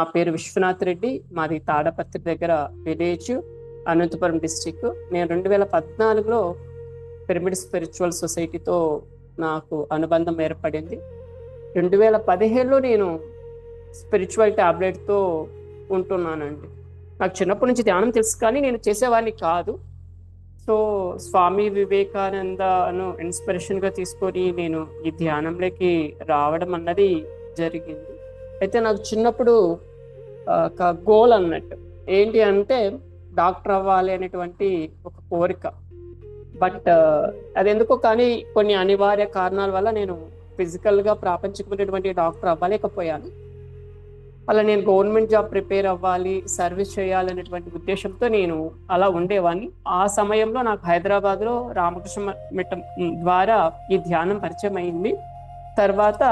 నా పేరు విశ్వనాథ్ రెడ్డి. మాది తాడపత్రి దగ్గర విలేజ్, అనంతపురం డిస్టిక్. నేను 2014లో పిరమిడ్ స్పిరిచువల్ సొసైటీతో నాకు అనుబంధం ఏర్పడింది. 2017లో నేను స్పిరిచువల్ టాబ్లెట్తో ఉంటున్నానండి. నాకు చిన్నప్పటి నుంచి ధ్యానం తెలుసు, కానీ నేను చేసేవాడిని కాదు. సో స్వామి వివేకానందను ఇన్స్పిరేషన్గా తీసుకొని నేను ఈ ధ్యానంలోకి రావడం అన్నది జరిగింది. అయితే నాకు చిన్నప్పుడు ఒక గోల్ అన్నట్టు ఏంటి అంటే డాక్టర్ అవ్వాలి అనేటువంటి ఒక కోరిక. బట్ అది ఎందుకో కానీ కొన్ని అనివార్య కారణాల వల్ల నేను ఫిజికల్గా ప్రాపంచికమైనటువంటి డాక్టర్ అవ్వలేకపోయాను. అలా నేను గవర్నమెంట్ జాబ్ ప్రిపేర్ అవ్వాలి, సర్వీస్ చేయాలనేటువంటి ఉద్దేశంతో నేను అలా ఉండేవాడిని. ఆ సమయంలో నాకు హైదరాబాద్లో రామకృష్ణ మిట్టం ద్వారా ఈ ధ్యానం పరిచయం అయింది. తర్వాత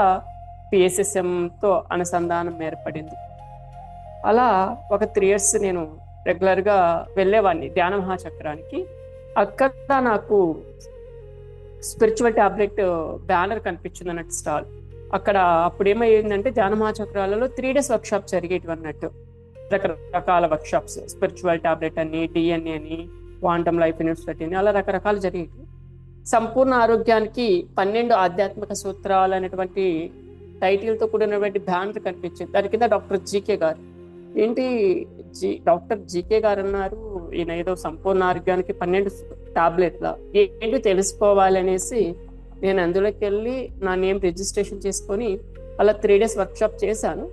పిఎస్ఎస్ఎంతో అనుసంధానం ఏర్పడింది. అలా ఒక 3 years నేను రెగ్యులర్గా వెళ్ళేవాడిని ధ్యాన మహాచక్రానికి. అక్కడ నాకు స్పిరిచువల్ టాబ్లెట్ బ్యానర్ కనిపించింది అన్నట్టు, స్టాల్. అక్కడ అప్పుడు ఏమైందంటే ధ్యాన మహాచక్రాలలో 3 days వర్క్షాప్ జరిగేటివి అన్నట్టు. రకరకాల వర్క్షాప్స్, స్పిరిచువల్ టాబ్లెట్ అని, డిఎన్ఏ అని, క్వాంటమ్ లైఫ్ యూనివర్సిటీ అని, అలా రకరకాలు జరిగేవి. సంపూర్ణ ఆరోగ్యానికి 12 ఆధ్యాత్మిక సూత్రాలు అనేటువంటి టైటిల్తో కూడినటువంటి బ్యానర్ కనిపించింది. దాని కింద డాక్టర్ జీకే గారు. ఏంటి డాక్టర్ జీకే గారు అన్నారు, ఈయన ఏదో సంపూర్ణ ఆరోగ్యానికి 12 టాబ్లెట్ల ఏంటి తెలుసుకోవాలి అనేసి నేను అందులోకి వెళ్ళి నా నేమ్ రిజిస్ట్రేషన్ చేసుకొని అలా 3 days వర్క్షాప్ చేశాను.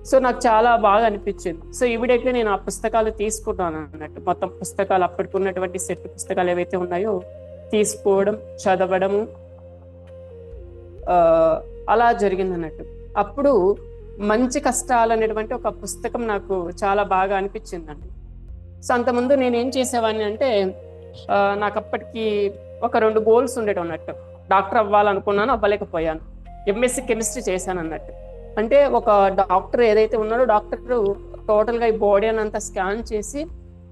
సో నాకు చాలా బాగా అనిపించింది. సో ఇమీడియట్లీ నేను ఆ పుస్తకాలు తీసుకున్నాను అన్నట్టు. మొత్తం పుస్తకాలు, అప్పటికున్నటువంటి సెట్ పుస్తకాలు ఏవైతే ఉన్నాయో తీసుకోవడం, చదవడము అలా జరిగింది అన్నట్టు. అప్పుడు మంచి కష్టాలు అనేటువంటి ఒక పుస్తకం నాకు చాలా బాగా అనిపించిందండి. సో అంతకుముందు నేను ఏం చేసేవాడిని అంటే నాకు అప్పటికి ఒక 2 goals ఉండేవి అన్నట్టు. డాక్టర్ అవ్వాలనుకున్నాను, అవ్వలేకపోయాను. ఎంఎస్సి కెమిస్ట్రీ చేశాను అన్నట్టు. అంటే ఒక డాక్టర్ ఏదైతే ఉన్నారో, డాక్టర్ టోటల్గా ఈ బాడీ అంతా స్కాన్ చేసి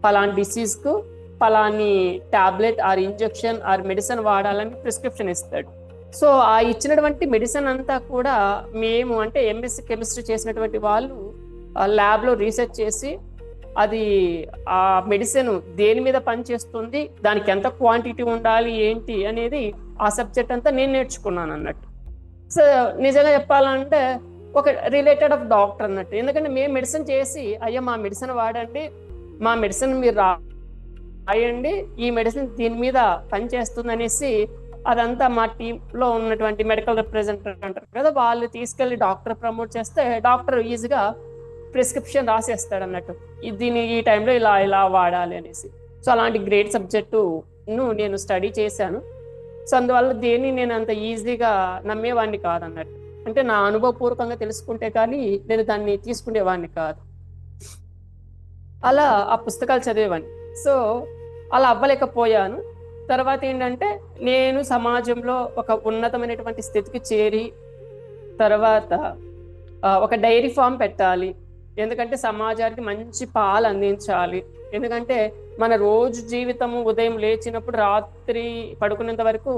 పలాని డిసీజ్కు పలాని tablet or injection or medicine వాడాలని ప్రిస్క్రిప్షన్ ఇస్తాడు. సో ఆ ఇచ్చినటువంటి మెడిసిన్ అంతా కూడా మేము అంటే ఎంఎస్సి కెమిస్ట్రీ చేసినటువంటి వాళ్ళు ల్యాబ్లో రీసెర్చ్ చేసి అది ఆ మెడిసిన్ దేని మీద పనిచేస్తుంది, దానికి ఎంత క్వాంటిటీ ఉండాలి ఏంటి అనేది ఆ సబ్జెక్ట్ అంతా నేను నేర్చుకున్నాను అన్నట్టు. సో నిజంగా చెప్పాలంటే ఒక రిలేటెడ్ ఆఫ్ డాక్టర్ అన్నట్టు. ఎందుకంటే మేము మెడిసిన్ చేసి, అయ్యా మా మెడిసిన్ వాడండి, మా మెడిసిన్ మీరు రాయండి, ఈ మెడిసిన్ దీని మీద పనిచేస్తుంది అనేసి అదంతా మా టీంలో ఉన్నటువంటి మెడికల్ రిప్రజెంటేటివ్ అంటారు కదా, వాళ్ళు తీసుకెళ్లి డాక్టర్ ప్రమోట్ చేస్తే డాక్టర్ ఈజీగా ప్రిస్క్రిప్షన్ రాసేస్తాడు అన్నట్టు, దీన్ని ఈ టైంలో ఇలా ఇలా వాడాలి అనేసి. సో అలాంటి గ్రేట్ సబ్జెక్టును నేను స్టడీ చేశాను. సో అందువల్ల దేన్ని నేను అంత ఈజీగా నమ్మేవాడిని కాదన్నట్టు. అంటే నా అనుభవపూర్వకంగా తెలుసుకుంటే కానీ నేను దాన్ని తీసుకునేవాడిని కాదు. అలా ఆ పుస్తకాలు చదివేవాడిని. సో అలా అవ్వలేకపోయాను. తర్వాత ఏంటంటే నేను సమాజంలో ఒక ఉన్నతమైనటువంటి స్థితికి చేరి తర్వాత ఒక డైరీ ఫామ్ పెట్టాలి. ఎందుకంటే సమాజానికి మంచి పాలు అందించాలి. ఎందుకంటే మన రోజు జీవితము ఉదయం లేచినప్పుడు రాత్రి పడుకునేంత వరకు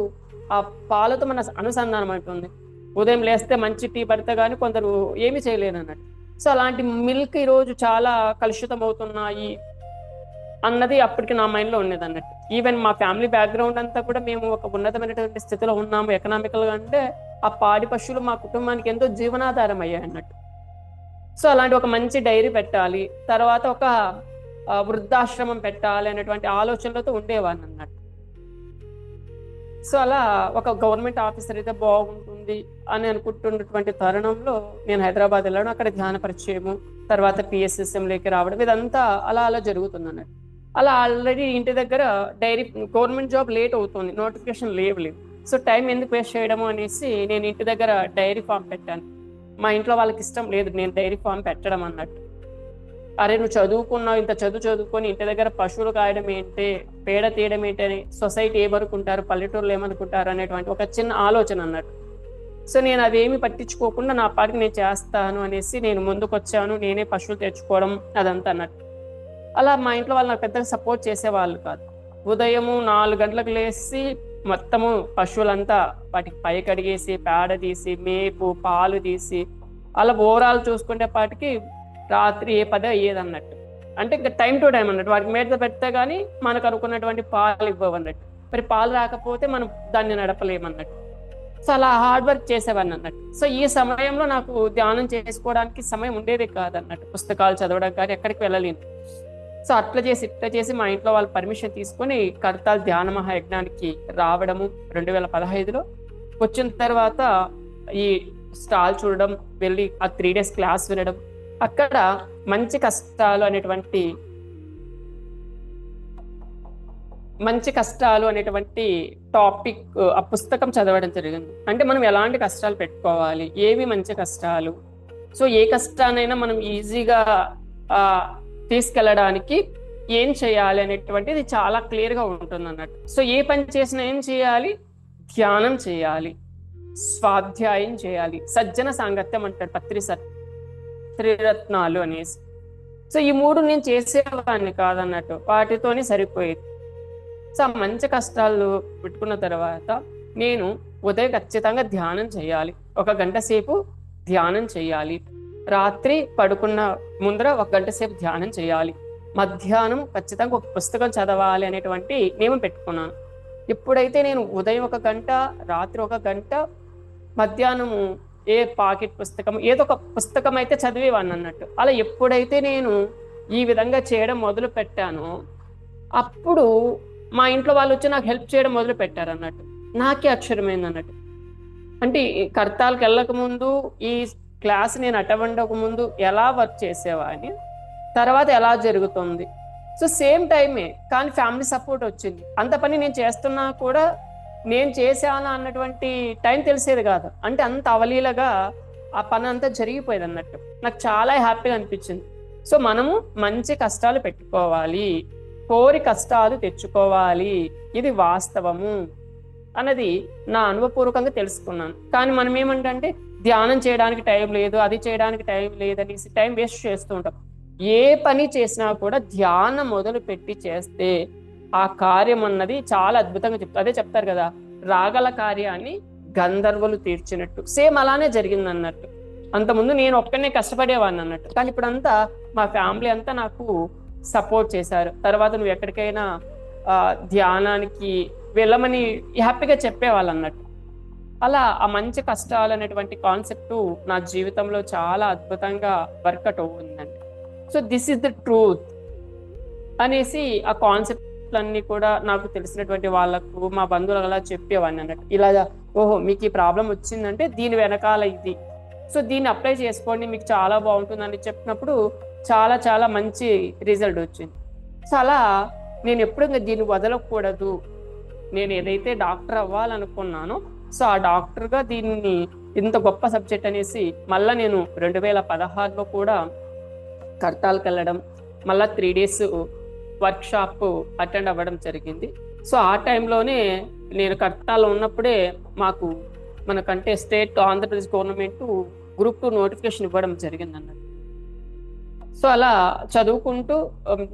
ఆ పాలతో మన అనుసంధానం అంటుంది. ఉదయం లేస్తే మంచి టీ పడితే కానీ కొందరు ఏమి చేయలేరు అన్నట్టు. సో అలాంటి మిల్క్ ఈరోజు చాలా కలుషితం అవుతున్నాయి అన్నది అప్పటికి నా మైండ్లో ఉండేది అన్నట్టు. ఈవెన్ మా ఫ్యామిలీ బ్యాక్గ్రౌండ్ అంతా కూడా మేము ఒక ఉన్నతమైనటువంటి స్థితిలో ఉన్నాము ఎకనామికల్గా. అంటే ఆ పాడి పశువులు మా కుటుంబానికి ఎంతో జీవనాధారం అయ్యాయి అన్నట్టు. సో అలాంటి ఒక మంచి డైరీ పెట్టాలి, తర్వాత ఒక వృద్ధాశ్రమం పెట్టాలి అనేటువంటి ఆలోచనలతో ఉండేవాడిని అన్నట్టు. సో అలా ఒక గవర్నమెంట్ ఆఫీసర్ అయితే బాగుంటుంది అని అనుకుంటున్నటువంటి తరుణంలో నేను హైదరాబాద్ వెళ్ళడం, అక్కడ ధ్యాన పరిచయము, తర్వాత పిఎస్ఎస్ఎంలోకి రావడం, ఇదంతా అలా అలా జరుగుతుంది అన్నట్టు. అలా ఆల్రెడీ ఇంటి దగ్గర డైరీ గవర్నమెంట్ జాబ్ లేట్ అవుతుంది, నోటిఫికేషన్ లేవు. సో టైం ఎందుకు వేస్ట్ చేయడము అనేసి నేను ఇంటి దగ్గర డైరీ ఫామ్ పెట్టాను. మా ఇంట్లో వాళ్ళకి ఇష్టం లేదు నేను డైరీ ఫామ్ పెట్టడం అన్నట్టు. అరే నువ్వు చదువుకున్నావు, ఇంత చదువుకొని ఇంటి దగ్గర పశువులు కాయడం ఏంటి, పేడ తీయడం ఏంటి అని సొసైటీ ఏమనుకుంటారు, పల్లెటూరులో ఏమనుకుంటారు అనేటువంటి ఒక చిన్న ఆలోచన అన్నట్టు. సో నేను అవేమి పట్టించుకోకుండా నా పాటికి నేను చేస్తాను అనేసి నేను ముందుకు వచ్చాను. నేనే పశువులు తెచ్చుకోవడం అదంతా అన్నట్టు. అలా మా ఇంట్లో వాళ్ళు నాకు పెద్దగా సపోర్ట్ చేసేవాళ్ళు కాదు. ఉదయము 4 గంటలకు లేచి మొత్తము పశువులంతా వాటికి పై కడిగేసి, పేడ తీసి, మేపు, పాలు తీసి, అలా ఓవరాల్ చూసుకునేపాటికి రాత్రి ఏ 10 అయ్యేది అన్నట్టు. అంటే ఇంకా టైం టు టైం అన్నట్టు. వాటికి మేత పెడితే కానీ మనకు అనుకున్నటువంటి పాలు ఇవ్వవు అన్నట్టు. మరి పాలు రాకపోతే మనం దాన్ని నడపలేమన్నట్టు. సో అలా హార్డ్ వర్క్ చేసేవాడిని అన్నట్టు. సో ఈ సమయంలో నాకు ధ్యానం చేసుకోవడానికి సమయం ఉండేది కాదన్నట్టు. పుస్తకాలు చదవడం కానీ ఎక్కడికి వెళ్ళలేను. సో అట్లా చేసి ఇట్లా చేసి మా ఇంట్లో వాళ్ళు పర్మిషన్ తీసుకొని కడతాల్ ధ్యాన మహాయజ్ఞానికి రావడము 2015లో. వచ్చిన తర్వాత ఈ స్టాల్ చూడడం, వెళ్ళి ఆ 3 days క్లాస్ వినడం, అక్కడ మంచి కష్టాలు అనేటువంటి టాపిక్ ఆ పుస్తకం చదవడం జరిగింది. అంటే మనం ఎలాంటి కష్టాలు పెట్టుకోవాలి, ఏవి మంచి కష్టాలు, సో ఏ కష్టానైనా మనం ఈజీగా తీసుకెళ్ళడానికి ఏం చేయాలి అనేటువంటిది చాలా క్లియర్గా ఉంటుంది అన్నట్టు. సో ఏ పని చేసినా ఏం చేయాలి, ధ్యానం చేయాలి, స్వాధ్యాయం చేయాలి, సజ్జన సాంగత్యం అంటాడు త్రిరత్నాలు అనేసి. సో ఈ 3 నేను చేసేవాడిని కాదన్నట్టు, వాటితోనే సరిపోయేది. సో మంచి కష్టాలు పెట్టుకున్న తర్వాత నేను ఉదయం ఖచ్చితంగా ధ్యానం చేయాలి, 1 గంట సేపు ధ్యానం చేయాలి, రాత్రి పడుకున్న ముందర 1 గంట సేపు ధ్యానం చేయాలి, మధ్యాహ్నం ఖచ్చితంగా ఒక పుస్తకం చదవాలి అనేటువంటి నియమం పెట్టుకున్నాను. ఎప్పుడైతే నేను ఉదయం 1 గంట, రాత్రి 1 గంట, మధ్యాహ్నము ఏ పాకెట్ పుస్తకం ఏదో ఒక పుస్తకం అయితే చదివేవాడిని అన్నట్టు. అలా ఎప్పుడైతే నేను ఈ విధంగా చేయడం మొదలు పెట్టానో అప్పుడు మా ఇంట్లో వాళ్ళు వచ్చి నాకు హెల్ప్ చేయడం మొదలు పెట్టారు అన్నట్టు. నాకే ఆశ్చర్యమైంది అన్నట్టు. అంటే కర్తాలకు వెళ్ళక ముందు, ఈ క్లాస్ నేను అటెండ్ ముందు ఎలా వర్క్ చేసేవాడిని, తర్వాత ఎలా జరుగుతుంది. సో సేమ్ టైమే, కానీ ఫ్యామిలీ సపోర్ట్ వచ్చింది. అంత పని నేను చేస్తున్నా కూడా నేను చేశాను అన్నటువంటి టైం తెలిసేది కాదు. అంటే అంత అవలీలగా ఆ పని అంతా జరిగిపోయేది అన్నట్టు. నాకు చాలా హ్యాపీగా అనిపించింది. సో మనము మంచి కష్టాలు పెట్టుకోవాలి, కోరి కష్టాలు తెచ్చుకోవాలి, ఇది వాస్తవము అన్నది నా అనుభవపూర్వకంగా తెలుసుకున్నాను. కానీ మనం ఏమంటే ధ్యానం చేయడానికి టైం లేదు, అది చేయడానికి టైం లేదనేసి టైం వేస్ట్ చేస్తూ ఉంటాం. ఏ పని చేసినా కూడా ధ్యానం మొదలు పెట్టి చేస్తే ఆ కార్యం అన్నది చాలా అద్భుతంగా అదే చెప్తారు కదా, రాగల కార్యాన్ని గంధర్వులు తీర్చినట్టు. సేమ్ అలానే జరిగింది అన్నట్టు. అంతకుముందు నేను ఒక్కనే కష్టపడేవాడిని అన్నట్టు, కానీ ఇప్పుడంతా మా ఫ్యామిలీ అంతా నాకు సపోర్ట్ చేశారు. తర్వాత నువ్వు ఎక్కడికైనా ధ్యానానికి వెళ్ళమని హ్యాపీగా చెప్పేవాళ్ళు అన్నట్టు. అలా ఆ మంచి కష్టాలు అనేటువంటి కాన్సెప్ట్ నా జీవితంలో చాలా అద్భుతంగా వర్కౌట్ అవుతుందండి. So this is the truth అనేసి ఆ కాన్సెప్ట్లన్నీ కూడా నాకు తెలిసినటువంటి వాళ్ళకు, మా బంధువులకు అలా చెప్పేవాడిని అన్నట్టు. ఇలా ఓహో మీకు ఈ ప్రాబ్లం వచ్చిందంటే దీని వెనకాల ఇది, సో దీన్ని అప్లై చేసుకోండి మీకు చాలా బాగుంటుందని చెప్పినప్పుడు చాలా చాలా మంచి రిజల్ట్ వచ్చింది. సో అలా నేను ఎప్పుడు దీన్ని వదలకూడదు, నేను ఏదైతే డాక్టర్ అవ్వాలనుకున్నానో సో ఆ డాక్టర్గా దీన్ని ఇంత గొప్ప సబ్జెక్ట్ అనేసి మళ్ళీ నేను 2016లో కూడా కర్తాల్కి వెళ్ళడం, మళ్ళీ 3 days వర్క్షాప్ అటెండ్ అవ్వడం జరిగింది. సో ఆ టైంలోనే నేను కర్తాల్లో ఉన్నప్పుడే మాకు మనకంటే state Andhra Pradesh government Group 2 notification ఇవ్వడం జరిగింది అన్నట్టు. సో అలా చదువుకుంటూ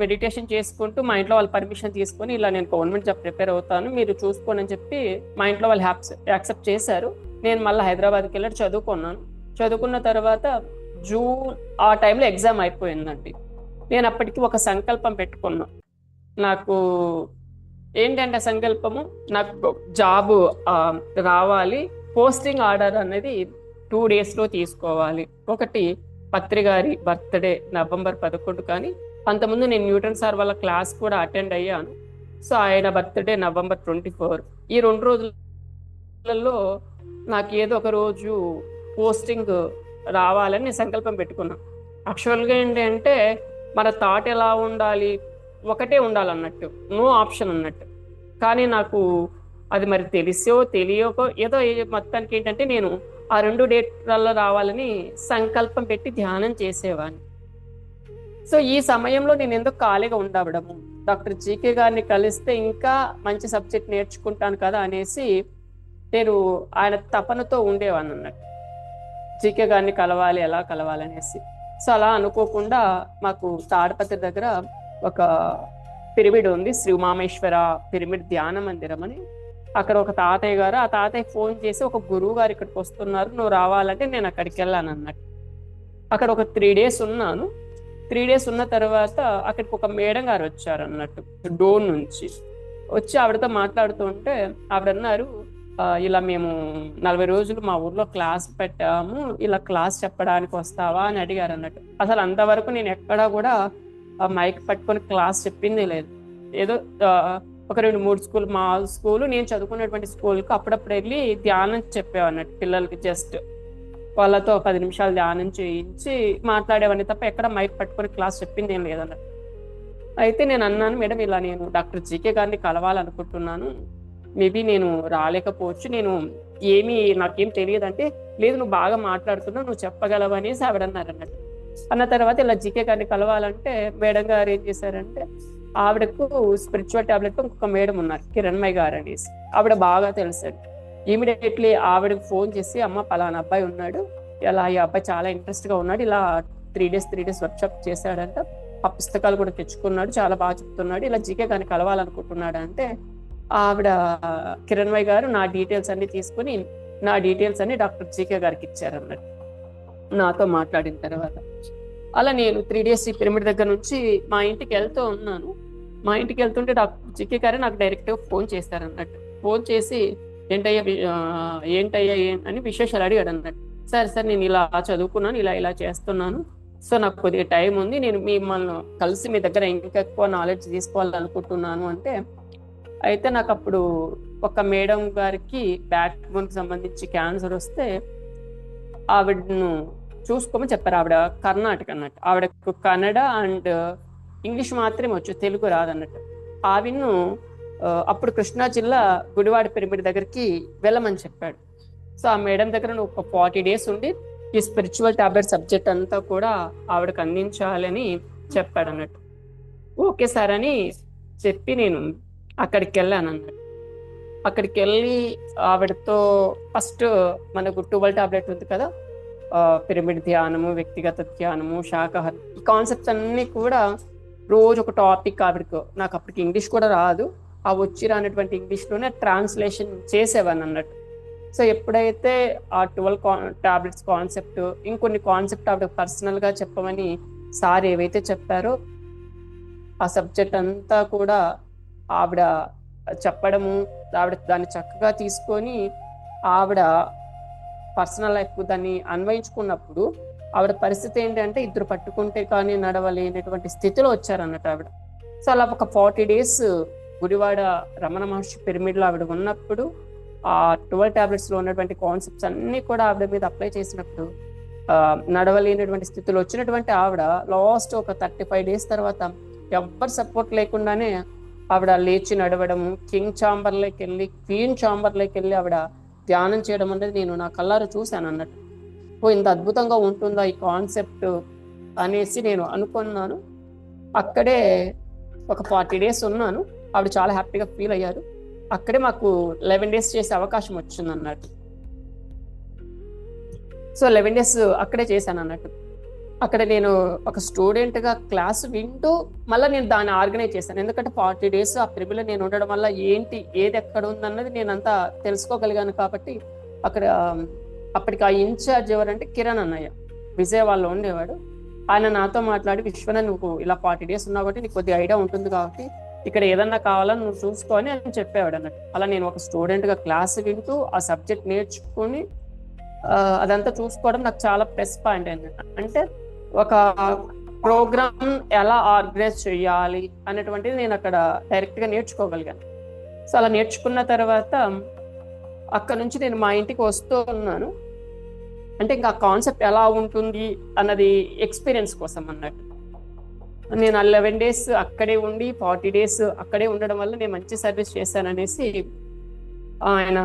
మెడిటేషన్ చేసుకుంటూ మా ఇంట్లో వాళ్ళు పర్మిషన్ తీసుకొని ఇలా నేను గవర్నమెంట్ జాబ్ ప్రిపేర్ అవుతాను మీరు చూసుకోండి అని చెప్పి మా ఇంట్లో వాళ్ళు యాక్సెప్ట్ చేశారు. నేను మళ్ళీ హైదరాబాద్కి వెళ్ళి చదువుకున్నాను. చదువుకున్న తర్వాత జూన్ ఆ టైంలో ఎగ్జామ్ అయిపోయిందండి. నేను అప్పటికి ఒక సంకల్పం పెట్టుకున్నా. నాకు ఏంటంటే సంకల్పము, నాకు జాబ్ రావాలి, పోస్టింగ్ ఆర్డర్ అనేది 2 daysలో తీసుకోవాలి. ఒకటి పత్రి గారి బర్త్డే November 11, కానీ అంతకుముందు నేను న్యూటన్ సార్ వాళ్ళ క్లాస్ కూడా అటెండ్ అయ్యాను. సో ఆయన బర్త్డే November 24. ఈ 2 రోజులలో నాకు ఏదో ఒక రోజు పోస్టింగ్ రావాలని సంకల్పం పెట్టుకున్నాను. యాక్చువల్గా ఏంటంటే మన థాట్ ఎలా ఉండాలి, ఒకటే ఉండాలన్నట్టు, నో ఆప్షన్ అన్నట్టు. కానీ నాకు అది మరి తెలిసో తెలియకో ఏదో మొత్తానికి ఏంటంటే నేను ఆ 2 డేట్లలో రావాలని సంకల్పం పెట్టి ధ్యానం చేసేవాడిని. సో ఈ సమయంలో నేను ఎందుకు ఖాళీగా ఉండవడము, డాక్టర్ జీకే గారిని కలిస్తే ఇంకా మంచి సబ్జెక్ట్ నేర్చుకుంటాను కదా అనేసి నేను ఆయన తపనతో ఉండేవాడిని అన్నట్టు. జీకే గారిని కలవాలి, ఎలా కలవాలనేసి. సో అలా అనుకోకుండా మాకు తాడపత్రి దగ్గర ఒక పిరమిడ్ ఉంది, శ్రీ ఉమామేశ్వర పిరమిడ్ ధ్యాన మందిరం అని. అక్కడ ఒక తాతయ్య గారు, ఆ తాతయ్య ఫోన్ చేసి ఒక గురువు గారు ఇక్కడికి వస్తున్నారు, నువ్వు రావాలంటే నేను అక్కడికి వెళ్ళాను అన్నట్టు. అక్కడ ఒక 3 days ఉన్నాను. 3 days ఉన్న తర్వాత అక్కడికి ఒక మేడం గారు వచ్చారు అన్నట్టు, డోన్ నుంచి వచ్చి ఆవిడతో మాట్లాడుతుంటే ఆవిడ అన్నారు, ఇలా మేము 40 రోజులు మా ఊర్లో క్లాస్ పెట్టాము, ఇలా క్లాస్ చెప్పడానికి వస్తావా అని అడిగారు అన్నట్టు. అసలు అంతవరకు నేను ఎక్కడా కూడా మైక్ పట్టుకొని క్లాస్ చెప్పింది లేదు. ఏదో ఒక 2-3 స్కూల్, మా స్కూలు నేను చదువుకున్నటువంటి స్కూల్కి అప్పుడప్పుడు వెళ్ళి ధ్యానం చెప్పేవన్నట్టు పిల్లలకి, జస్ట్ వాళ్ళతో 10 నిమిషాలు ధ్యానం చేయించి మాట్లాడేవన్నీ తప్ప ఎక్కడ మైక్ పట్టుకొని క్లాస్ చెప్పింది ఏం లేదన్నట్టు. అయితే నేను అన్నాను, మేడం ఇలా నేను డాక్టర్ జీకే గారిని కలవాలనుకుంటున్నాను, మేబీ నేను రాలేకపోవచ్చు, నేను నాకేం తెలియదు అంటే, లేదు నువ్వు బాగా మాట్లాడుతున్నావు, నువ్వు చెప్పగలవు అనేసి ఆవిడ అన్నారు అన్నట్టు. అన్న తర్వాత ఇలా జీకే గారిని కలవాలంటే మేడం గారు ఏం చేశారంటే, ఆవిడకు స్పిరిచువల్ టాబ్లెట్ ఇంకొక మేడం ఉన్నారు, కిరణ్మయ్య గారు అనేసి, ఆవిడ బాగా తెలుసండి. ఇమీడియట్లీ ఆవిడకి ఫోన్ చేసి, అమ్మ పలానా అబ్బాయి ఉన్నాడు, ఇలా ఈ అబ్బాయి చాలా ఇంట్రెస్ట్గా ఉన్నాడు, ఇలా 3 days వర్క్షాప్ చేశాడంట, ఆ పుస్తకాలు కూడా తెచ్చుకున్నాడు, చాలా బాగా చెప్తున్నాడు, ఇలా జీకే గారిని కలవాలనుకుంటున్నాడు అంటే, ఆవిడ కిరణ్మయ్య గారు నా డీటెయిల్స్ అన్ని తీసుకుని నా డీటెయిల్స్ అన్ని డాక్టర్ జీకే గారికి ఇచ్చారన్నట్టు నాతో మాట్లాడిన తర్వాత. అలా నేను 3 days ఈ పిరమిడ్ దగ్గర నుంచి మా ఇంటికి వెళ్తూ ఉన్నాను. మా ఇంటికి వెళ్తుంటే డాక్టర్ జీకే గారు నాకు డైరెక్ట్గా ఫోన్ చేశారన్నట్టు. ఫోన్ చేసి ఏంటయ్యా అని విశేషాలు అడిగాడు అన్నట్టు. సరే నేను ఇలా చదువుకున్నాను, ఇలా చేస్తున్నాను, సో నాకు కొద్దిగా టైం ఉంది, నేను మిమ్మల్ని కలిసి మీ దగ్గర ఇంకెక్కువ నాలెడ్జ్ తీసుకోవాలనుకుంటున్నాను అంటే, అయితే నాకు అప్పుడు ఒక మేడం గారికి బ్యాక్ బోన్కి సంబంధించి క్యాన్సర్ వస్తే ఆవిడను చూసుకోమని చెప్పారు. ఆవిడ కర్ణాటక అన్నట్టు, ఆవిడకు కన్నడ అండ్ ఇంగ్లీష్ మాత్రమే వచ్చు, తెలుగు రాదన్నట్టు. ఆవిడను అప్పుడు కృష్ణా జిల్లా గుడివాడ పిరమిడ్ దగ్గరికి వెళ్ళమని చెప్పాడు. సో ఆ మేడం దగ్గర ఒక 40 days ఉండి ఈ స్పిరిచువల్ టాబ్లెట్ సబ్జెక్ట్ అంతా కూడా ఆవిడకి అందించాలని చెప్పాడు అన్నట్టు. ఓకే సార్ అని చెప్పి నేను అక్కడికి వెళ్ళాను అన్నట్టు. అక్కడికి వెళ్ళి ఆవిడతో ఫస్ట్ మనకు 12 టాబ్లెట్ ఉంది కదా, పిరమిడ్ ధ్యానము, వ్యక్తిగత ధ్యానము, శాకాహారం, ఈ కాన్సెప్ట్స్ అన్నీ కూడా రోజు ఒక టాపిక్ ఆవిడకు, నాకు అప్పటికి ఇంగ్లీష్ కూడా రాదు, ఆ వచ్చి రానటువంటి ఇంగ్లీష్లోనే ట్రాన్స్లేషన్ చేసేవాన్ని అన్నట్టు. సో ఎప్పుడైతే ఆ 12 టాబ్లెట్స్ కాన్సెప్ట్, ఇంకొన్ని కాన్సెప్ట్ ఆవిడ పర్సనల్గా చెప్పమని సార్ ఏవైతే చెప్పారో ఆ సబ్జెక్ట్ అంతా కూడా ఆవిడ చెప్పడము, ఆవిడ దాన్ని చక్కగా తీసుకొని ఆవిడ పర్సనల్ లైఫ్ దాన్ని అన్వయించుకున్నప్పుడు ఆవిడ పరిస్థితి ఏంటంటే, ఇద్దరు పట్టుకుంటే కానీ నడవలేనటువంటి స్థితిలో వచ్చారన్నట్టు ఆవిడ. సో అలా ఒక 40 days గుడివాడ రమణ మహర్షి పిరమిడ్లో ఆవిడ ఉన్నప్పుడు ఆ 12 టాబ్లెట్స్లో ఉన్నటువంటి కాన్సెప్ట్స్ అన్నీ కూడా ఆవిడ మీద అప్లై చేసినప్పుడు నడవలేనటువంటి స్థితిలో వచ్చినటువంటి ఆవిడ లాస్ట్ ఒక 35 days తర్వాత ఎవ్వరు సపోర్ట్ లేకుండానే ఆవిడ లేచి నడవడము, కింగ్ ఛాంబర్లోకి వెళ్ళి క్వీన్ ఛాంబర్లోకి వెళ్ళి ఆవిడ ధ్యానం చేయడం అనేది నేను నా కళ్ళారా చూశాను అన్నట్టు. ఇంత అద్భుతంగా ఉంటుందా ఈ కాన్సెప్ట్ అనేసి నేను అనుకున్నాను. అక్కడే ఒక 40 days ఉన్నాను. ఆవిడ చాలా హ్యాపీగా ఫీల్ అయ్యారు. అక్కడే మాకు 11 days చేసే అవకాశం వచ్చింది అన్నట్టు. సో 11 days అక్కడే చేశాను అన్నట్టు. అక్కడ నేను ఒక స్టూడెంట్గా క్లాస్ వింటూ మళ్ళీ నేను దాన్ని ఆర్గనైజ్ చేశాను. ఎందుకంటే 40 days ఆ పిరమిడ్లో నేను ఉండడం వల్ల ఏది ఎక్కడ ఉందన్నది నేను అంతా తెలుసుకోగలిగాను. కాబట్టి అక్కడ అప్పటికి ఆ ఇన్ఛార్జ్ ఎవరంటే కిరణ్ అన్నయ్య, విజయవాడలో ఉండేవాడు. ఆయన నాతో మాట్లాడి, విశ్వన నువ్వు ఇలా 40 days ఉన్నావు కాబట్టి నీకు కొద్దిగా ఐడియా ఉంటుంది కాబట్టి ఇక్కడ ఏదన్నా కావాలని నువ్వు చూసుకొని అని చెప్పేవాడు అన్నట్టు. అలా నేను ఒక స్టూడెంట్గా క్లాస్ వింటూ ఆ సబ్జెక్ట్ నేర్చుకుని అదంతా చూసుకోవడం నాకు చాలా ప్లస్ పాయింట్ అయింది. అంటే ఒక ప్రోగ్రామ్ ఎలా ఆర్గనైజ్ చేయాలి అనేటువంటిది నేను అక్కడ డైరెక్ట్గా నేర్చుకోగలిగాను. సో అలా నేర్చుకున్న తర్వాత అక్కడ నుంచి నేను మా ఇంటికి వస్తూ ఉన్నాను. అంటే ఇంకా కాన్సెప్ట్ ఎలా ఉంటుంది అన్నది ఎక్స్పీరియన్స్ కోసం అన్నట్టు. నేను 11 days అక్కడే ఉండి 40 days అక్కడే ఉండడం వల్ల నేను మంచి సర్వీస్ చేశాననేసి ఆయన,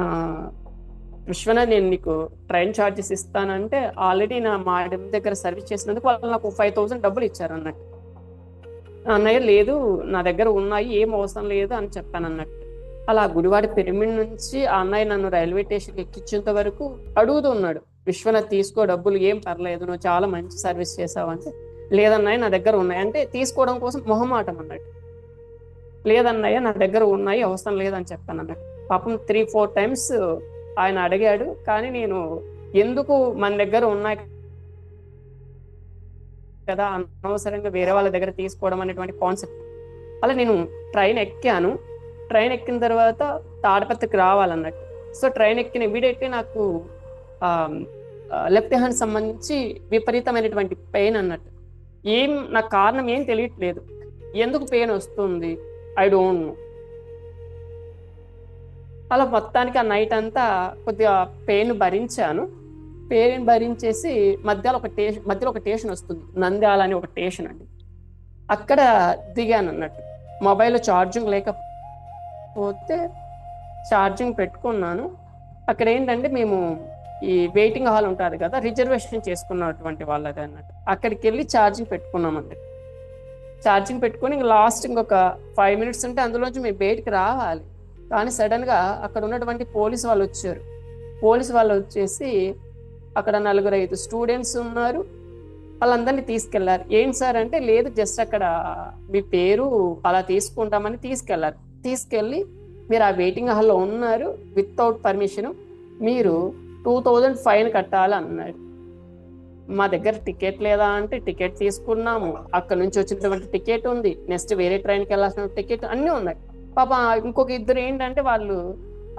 విశ్వనాథ్ నేను నీకు ట్రైన్ ఛార్జెస్ ఇస్తానంటే, ఆల్రెడీ నా మేడం దగ్గర సర్వీస్ చేసినందుకు వాళ్ళు నాకు 5,000 డబ్బులు ఇచ్చారు అన్నట్టు. అన్నయ్య లేదు నా దగ్గర ఉన్నాయి, ఏం అవసరం లేదు అని చెప్పాను అన్నట్టు. అలా గుడివాడ పిరమిడ్ నుంచి ఆ అన్నయ్య నన్ను రైల్వే స్టేషన్కి ఎక్కించేంత వరకు అడుగుతూ ఉన్నాడు, విశ్వనాథ్ తీసుకో డబ్బులు, ఏం పర్లేదు, నువ్వు చాలా మంచి సర్వీస్ చేసావు అంటే, లేదన్నయ్య నా దగ్గర ఉన్నాయి అంటే తీసుకోవడం కోసం మొహమాటం అన్నట్టు. లేదన్నయ్య నా దగ్గర ఉన్నాయి, అవసరం లేదని చెప్పాను అన్నట్టు. పాపం 3-4 times ఆయన అడిగాడు. కానీ నేను ఎందుకు మన దగ్గర ఉన్నాయి కదా, అనవసరంగా వేరే వాళ్ళ దగ్గర తీసుకోవడం అనేటువంటి కాన్సెప్ట్. అలా నేను ట్రైన్ ఎక్కాను. ట్రైన్ ఎక్కిన తర్వాత తాడపత్రికి రావాలన్నట్టు. సో ట్రైన్ ఎక్కిన ఇమీడియట్లీ నాకు లెఫ్ట్ హ్యాండ్ సంబంధించి విపరీతమైనటువంటి పెయిన్ అన్నట్టు. నాకు కారణం ఏం తెలియట్లేదు, ఎందుకు పెయిన్ వస్తుంది, ఐ డోంట్ నో. అలా మొత్తానికి ఆ నైట్ అంతా కొద్దిగా పెయిన్ భరించాను. పెయిన్ భరించేసి మధ్యలో ఒక స్టేషన్ వస్తుంది, నంద్యాల అని ఒక స్టేషన్ అండి. అక్కడ దిగాను అన్నట్టు. మొబైల్లో ఛార్జింగ్ లేకపోతే ఛార్జింగ్ పెట్టుకున్నాను. అక్కడ ఏంటంటే మేము ఈ వెయిటింగ్ హాల్ ఉంటుంది కదా, రిజర్వేషన్ చేసుకున్నటువంటి వాళ్ళది అన్నట్టు. అక్కడికి వెళ్ళి ఛార్జింగ్ పెట్టుకున్నామండి. ఛార్జింగ్ పెట్టుకుని లాస్ట్ ఇంకొక 5 minutes ఉంటే అందులోంచి మేము బయటికి రావాలి. కానీ సడన్గా అక్కడ ఉన్నటువంటి పోలీసు వాళ్ళు వచ్చారు. పోలీసు వాళ్ళు వచ్చేసి అక్కడ 4-5 స్టూడెంట్స్ ఉన్నారు, వాళ్ళందరినీ తీసుకెళ్లారు. ఏంటి సార్ అంటే, లేదు జస్ట్ అక్కడ మీ పేరు అలా తీసుకుంటామని తీసుకెళ్లారు. తీసుకెళ్ళి మీరు ఆ వెయిటింగ్ హాల్లో ఉన్నారు, వితౌట్ పర్మిషన్, మీరు 2000 ఫైన్ కట్టాలి అన్నాడు. మా దగ్గర టికెట్ లేదా అంటే టికెట్ తీసుకున్నాము, అక్కడ నుంచి వచ్చినటువంటి టికెట్ ఉంది, నెక్స్ట్ వేరే ట్రైన్కి వెళ్ళాల్సిన టికెట్ అన్నీ ఉన్నాయి. పాప ఇంకొక ఇద్దరు ఏంటంటే వాళ్ళు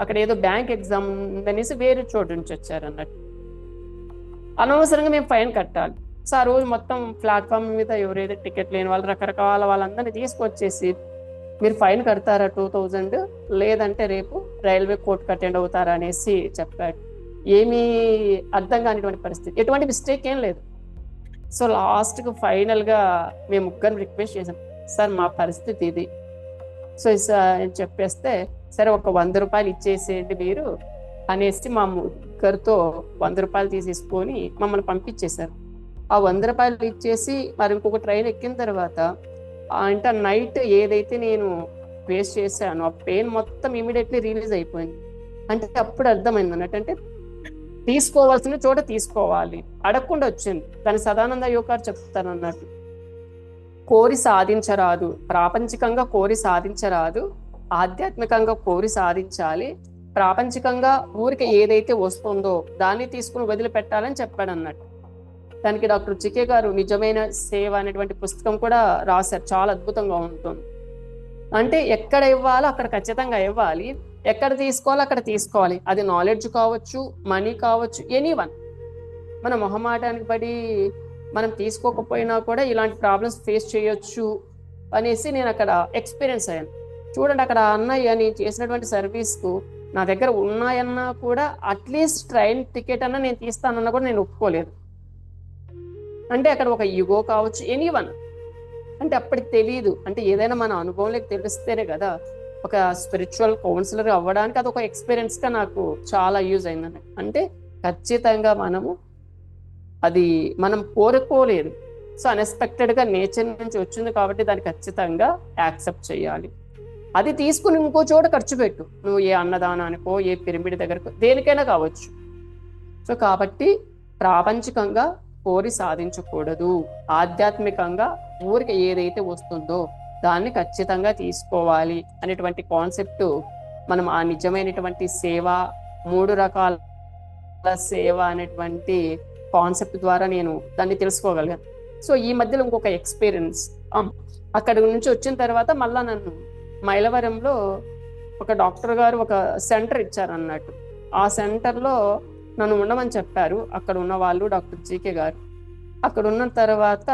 అక్కడ ఏదో బ్యాంక్ ఎగ్జామ్ అనేసి వేరే చోటు నుంచి వచ్చారు అన్నట్టు. అనవసరంగా మేము ఫైన్ కట్టాలి. సో ఆ రోజు మొత్తం ప్లాట్ఫామ్ మీద ఎవరైతే టికెట్ లేని వాళ్ళు రకరకాల వాళ్ళందరినీ తీసుకొచ్చేసి మీరు ఫైన్ కడతారా 2000, లేదంటే రేపు రైల్వే కోర్టుకు అటెండ్ అవుతారా అనేసి చెప్పాడు. ఏమీ అర్థం కానిటువంటి పరిస్థితి, ఎటువంటి మిస్టేక్ ఏం లేదు. సో లాస్ట్కు ఫైనల్గా మేము ముగ్గురు రిక్వెస్ట్ చేసాం, సార్ మా పరిస్థితి ఇది, సో చెప్పేస్తే సరే ఒక 100 రూపాయలు ఇచ్చేసేయండి మీరు అనేసి మా ముగ్గురితో 100 రూపాయలు తీసేసుకొని మమ్మల్ని పంపించేశారు. ఆ 100 రూపాయలు ఇచ్చేసి మరి ఇంకొక ట్రైన్ ఎక్కిన తర్వాత అంటే నైట్ ఏదైతే నేను ఫేస్ చేశానో ఆ పెయిన్ మొత్తం ఇమీడియట్లీ రిలీజ్ అయిపోయింది. అంటే అప్పుడు అర్థమైంది అన్నట్టు, అంటే తీసుకోవాల్సిన చోట తీసుకోవాలి, అడగకుండా వచ్చింది. దాని సదానంద యోగారు చెప్తాను అన్నట్టు, కోరి సాధించరాదు, ప్రాపంచికంగా కోరి సాధించరాదు, ఆధ్యాత్మికంగా కోరి సాధించాలి, ప్రాపంచికంగా ఊరికి ఏదైతే వస్తుందో దాన్ని తీసుకుని వదిలిపెట్టాలని చెప్పాడు అన్నట్టు. దానికి డాక్టర్ చికే గారు నిజమైన సేవ అనేటువంటి పుస్తకం కూడా రాశారు, చాలా అద్భుతంగా ఉంటుంది. అంటే ఎక్కడ ఇవ్వాలో అక్కడ ఖచ్చితంగా ఇవ్వాలి, ఎక్కడ తీసుకోవాలో అక్కడ తీసుకోవాలి. అది నాలెడ్జ్ కావచ్చు, మనీ కావచ్చు, ఎనీవన్. మన మొహమాటానికి పడి మనం తీసుకోకపోయినా కూడా ఇలాంటి ప్రాబ్లమ్స్ ఫేస్ చేయొచ్చు అనేసి నేను అక్కడ ఎక్స్పీరియన్స్ అయ్యాను. చూడండి, అక్కడ అన్నయ్య నేను చేసినటువంటి సర్వీస్కు నా దగ్గర ఉన్నాయన్నా కూడా అట్లీస్ట్ ట్రైన్ టికెట్ అన్నా నేను తీస్తానన్నా కూడా నేను ఒప్పుకోలేదు. అంటే అక్కడ ఒక ఈగో కావచ్చు, ఎనీవన్. అంటే అప్పటికి తెలియదు, అంటే ఏదైనా మన అనుభవంలోకి తెలిస్తేనే కదా. ఒక స్పిరిచువల్ కౌన్సిలర్ అవ్వడానికి అది ఒక ఎక్స్పీరియన్స్గా నాకు చాలా యూజ్ అయిందని. అంటే ఖచ్చితంగా అది మనం కోరుకోలేదు, సో అన్ఎక్స్పెక్టెడ్గా నేచర్ నుంచి వచ్చింది కాబట్టి దాన్ని ఖచ్చితంగా యాక్సెప్ట్ చేయాలి. అది తీసుకుని ఇంకో చోట ఖర్చు పెట్టు, నువ్వు ఏ అన్నదానానికో ఏ పిరమిడ్ దగ్గరకో దేనికైనా కావచ్చు. సో కాబట్టి ప్రాపంచికంగా కోరి సాధించకూడదు, ఆధ్యాత్మికంగా ఊరికి ఏదైతే వస్తుందో దాన్ని ఖచ్చితంగా తీసుకోవాలి అనేటువంటి కాన్సెప్ట్ మనం ఆ నిజమైనటువంటి సేవ, 3 రకాల సేవ అనేటువంటి కాన్సెప్ట్ ద్వారా నేను దాన్ని తెలుసుకోగలిగాను. సో ఈ మధ్యలో ఇంకొక ఎక్స్పీరియన్స్, అక్కడి నుంచి వచ్చిన తర్వాత మళ్ళా నన్ను మైలవరంలో ఒక డాక్టర్ గారు ఒక సెంటర్ ఇచ్చారన్నట్టు. ఆ సెంటర్లో నన్ను ఉండమని చెప్పారు అక్కడ ఉన్న వాళ్ళు, డాక్టర్ జీకే గారు. అక్కడ ఉన్న తర్వాత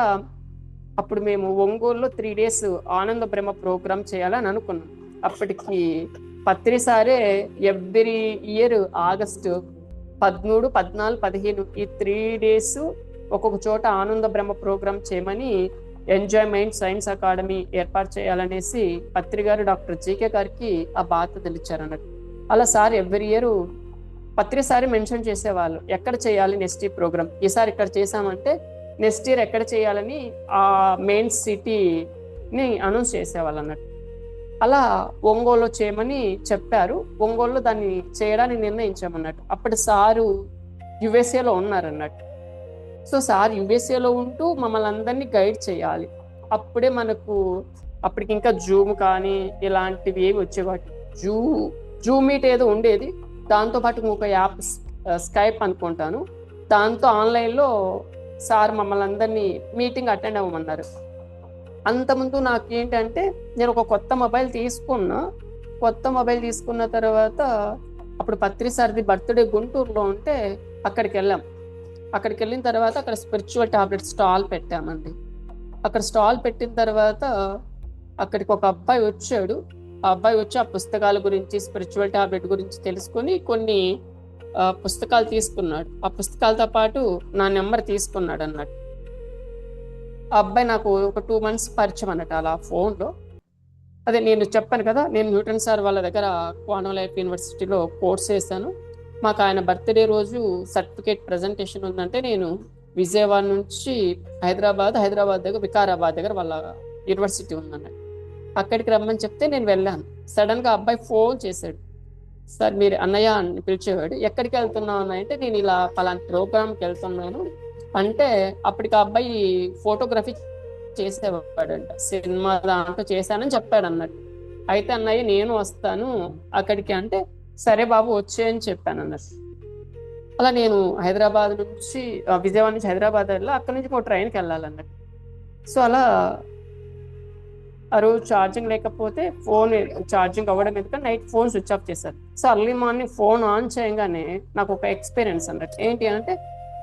అప్పుడు మేము ఒంగోలులో 3 days ఆనంద బ్రహ్మ ప్రోగ్రామ్ చేయాలని అనుకున్నాం. అప్పటికి పత్రిసారే ఎవ్రీ ఇయర్ ఆగస్టు 13, 14, 15 ఈ 3 days ఒక్కొక్క చోట ఆనంద బ్రహ్మ ప్రోగ్రామ్ చేయమని ఎంజాయ్మెంట్ సైన్స్ అకాడమీ ఏర్పాటు చేయాలనేసి పత్రి గారు డాక్టర్ జీకే గారికి ఆ బాధ్యతలు ఇచ్చారన్నట్టు. అలా సార్ ఎవ్రీ ఇయర్ పత్రిసారి మెన్షన్ చేసేవాళ్ళు ఎక్కడ చేయాలి నెక్స్ట్ ఈ ప్రోగ్రామ్. ఈసారి ఇక్కడ చేసామంటే నెక్స్ట్ ఇయర్ ఎక్కడ చేయాలని ఆ మెయిన్ సిటీని అనౌన్స్ చేసేవాళ్ళు అన్నట్టు. అలా ఒంగోలులో చేయమని చెప్పారు. ఒంగోలులో దాన్ని చేయడానికి నిర్ణయించామన్నట్టు. అప్పటి సారు యుఎస్ఏలో ఉన్నారన్నట్టు. సో సార్ యుఎస్ఏలో ఉంటూ మమ్మల్ని అందరినీ గైడ్ చేయాలి. అప్పుడే అప్పటికి ఇంకా జూమ్ కానీ ఇలాంటివి ఏవి వచ్చేవాటి. జూమ్ మీట్ ఏదో ఉండేది, దాంతోపాటు ఇంకొక యాప్ స్కైప్ అనుకుంటాను, దాంతో ఆన్లైన్లో సార్ మమ్మల్ని అందరినీ మీటింగ్ అటెండ్ అవ్వమన్నారు. అంతకుముందు నాకు ఏంటంటే నేను ఒక కొత్త మొబైల్ తీసుకున్న తర్వాత అప్పుడు పత్రి సార్ది బర్త్డే గుంటూరులో ఉంటే అక్కడికి వెళ్ళిన తర్వాత అక్కడ స్పిరిచువల్ టాబ్లెట్ స్టాల్ పెట్టామండి. అక్కడ స్టాల్ పెట్టిన తర్వాత అక్కడికి ఒక అబ్బాయి వచ్చాడు. ఆ అబ్బాయి వచ్చి ఆ పుస్తకాల గురించి, స్పిరిచువల్ టాబ్లెట్ గురించి తెలుసుకొని కొన్ని పుస్తకాలు తీసుకున్నాడు. ఆ పుస్తకాలతో పాటు నా నెంబర్ తీసుకున్నాడు అన్నట్టు. ఆ అబ్బాయి నాకు ఒక 2 months పరిచయం అన్నట్టు అలా ఫోన్లో. అదే నేను చెప్పాను కదా, నేను న్యూటన్ సార్ వాళ్ళ దగ్గర క్వాంటమ్ లైఫ్ యూనివర్సిటీలో కోర్స్ చేశాను. మాకు ఆయన బర్త్డే రోజు సర్టిఫికేట్ ప్రజెంటేషన్ ఉందంటే నేను విజయవాడ నుంచి హైదరాబాద్ దగ్గర వికారాబాద్ దగ్గర వాళ్ళ యూనివర్సిటీ ఉందన్నట్టు. అక్కడికి రమ్మని చెప్తే నేను వెళ్ళాను. సడన్గా అబ్బాయి ఫోన్ చేశాడు. సార్ మీరు అన్నయ్య అని పిలిచేవాడు. ఎక్కడికి వెళ్తున్నావు అన్న అంటే నేను ఇలా పలానా ప్రోగ్రామ్కి వెళ్తున్నాను అంటే అప్పటికి ఆ అబ్బాయి ఫోటోగ్రఫీ చేసేవాడంట. సినిమా దాంట్లో చేశానని చెప్పాడు అన్నట్టు. అయితే అన్నయ్య నేను వస్తాను అక్కడికి అంటే సరే బాబు వచ్చే అని చెప్పాను అన్నట్టు. అలా నేను విజయవాడ నుంచి హైదరాబాద్ వెళ్ళి అక్కడి నుంచి ఒక ట్రైన్కి వెళ్ళాలన్నట్టు. సో అలా ఆ రోజు ఛార్జింగ్ లేకపోతే ఫోన్ ఛార్జింగ్ అవ్వడం ఎందుకంటే నైట్ ఫోన్ స్విచ్ ఆఫ్ చేశారు. So early morning phone on చేయగానే నాకు ఒక ఎక్స్పీరియన్స్ అన్నట్టు. ఏంటి అంటే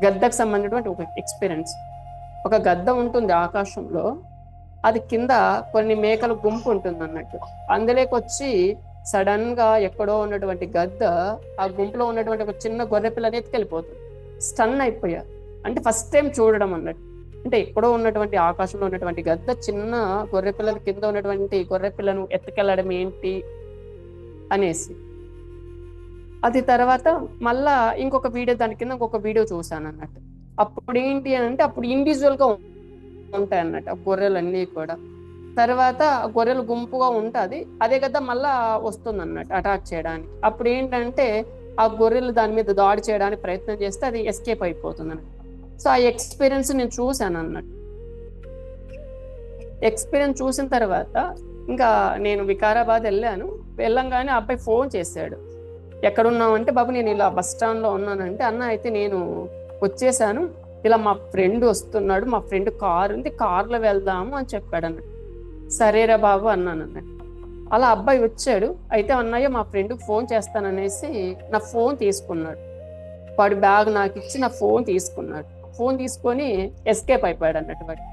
గద్దకు సంబంధించినటువంటి ఒక ఎక్స్పీరియన్స్. ఒక గద్ద ఉంటుంది ఆకాశంలో, అది కింద కొన్ని మేకల గుంపు ఉంటుంది అన్నట్టు. అందులోకి వచ్చి సడన్ గా ఎక్కడో ఉన్నటువంటి గద్ద ఆ గుంపులో ఉన్నటువంటి ఒక చిన్న గొర్రె పిల్లని ఎత్తుకెళ్ళిపోతుంది. స్టన్ అయిపోయా. అంటే ఫస్ట్ టైం చూడడం అన్నట్టు. అంటే ఎక్కడో ఉన్నటువంటి ఆకాశంలో ఉన్నటువంటి గద్ద చిన్న గొర్రె పిల్లల కింద ఉన్నటువంటి గొర్రె పిల్లను ఎత్తుకెళ్ళడం ఏంటి అనేసి. అది తర్వాత మళ్ళా ఇంకొక వీడియో, దాని కింద ఇంకొక వీడియో చూసాను అన్నట్టు. అప్పుడు ఏంటి అంటే అప్పుడు ఇండివిజువల్ గా ఉంటాయి అన్నట్టు ఆ గొర్రెలు అన్నీ కూడా. తర్వాత గొర్రెలు గుంపుగా ఉంటుంది, అదే కదా మళ్ళా వస్తుంది అన్నట్టు అటాక్ చేయడానికి. అప్పుడు ఏంటంటే ఆ గొర్రెలు దాని మీద దాడి చేయడానికి ప్రయత్నం చేస్తే అది ఎస్కేప్ అయిపోతుంది అన్నట్టు. సో ఆ ఎక్స్పీరియన్స్ నేను చూశాను అన్నట్టు. ఎక్స్పీరియన్స్ చూసిన తర్వాత ఇంకా నేను వికారాబాద్ వెళ్ళంగానే ఆ అబ్బాయి ఫోన్ చేశాడు. ఎక్కడున్నావు అంటే బాబు నేను ఇలా బస్ స్టాండ్లో ఉన్నానంటే అన్న అయితే నేను వచ్చేసాను, ఇలా మా ఫ్రెండ్ వస్తున్నాడు, మా ఫ్రెండ్ కారు ఉంది, కారులో వెళ్దాము అని చెప్పాడు అన్నట్టు. సరేరా బాబు అన్నాను అన్నట్టు. అలా అబ్బాయి వచ్చాడు. అయితే అన్నయ్య మా ఫ్రెండ్కి ఫోన్ చేస్తాననేసి నా ఫోన్ తీసుకున్నాడు. వాడి బ్యాగ్ నాకు ఇచ్చి నా ఫోన్ తీసుకున్నాడు. ఫోన్ తీసుకొని ఎస్కేప్ అయిపోయాడు అన్నట్టు. వాడు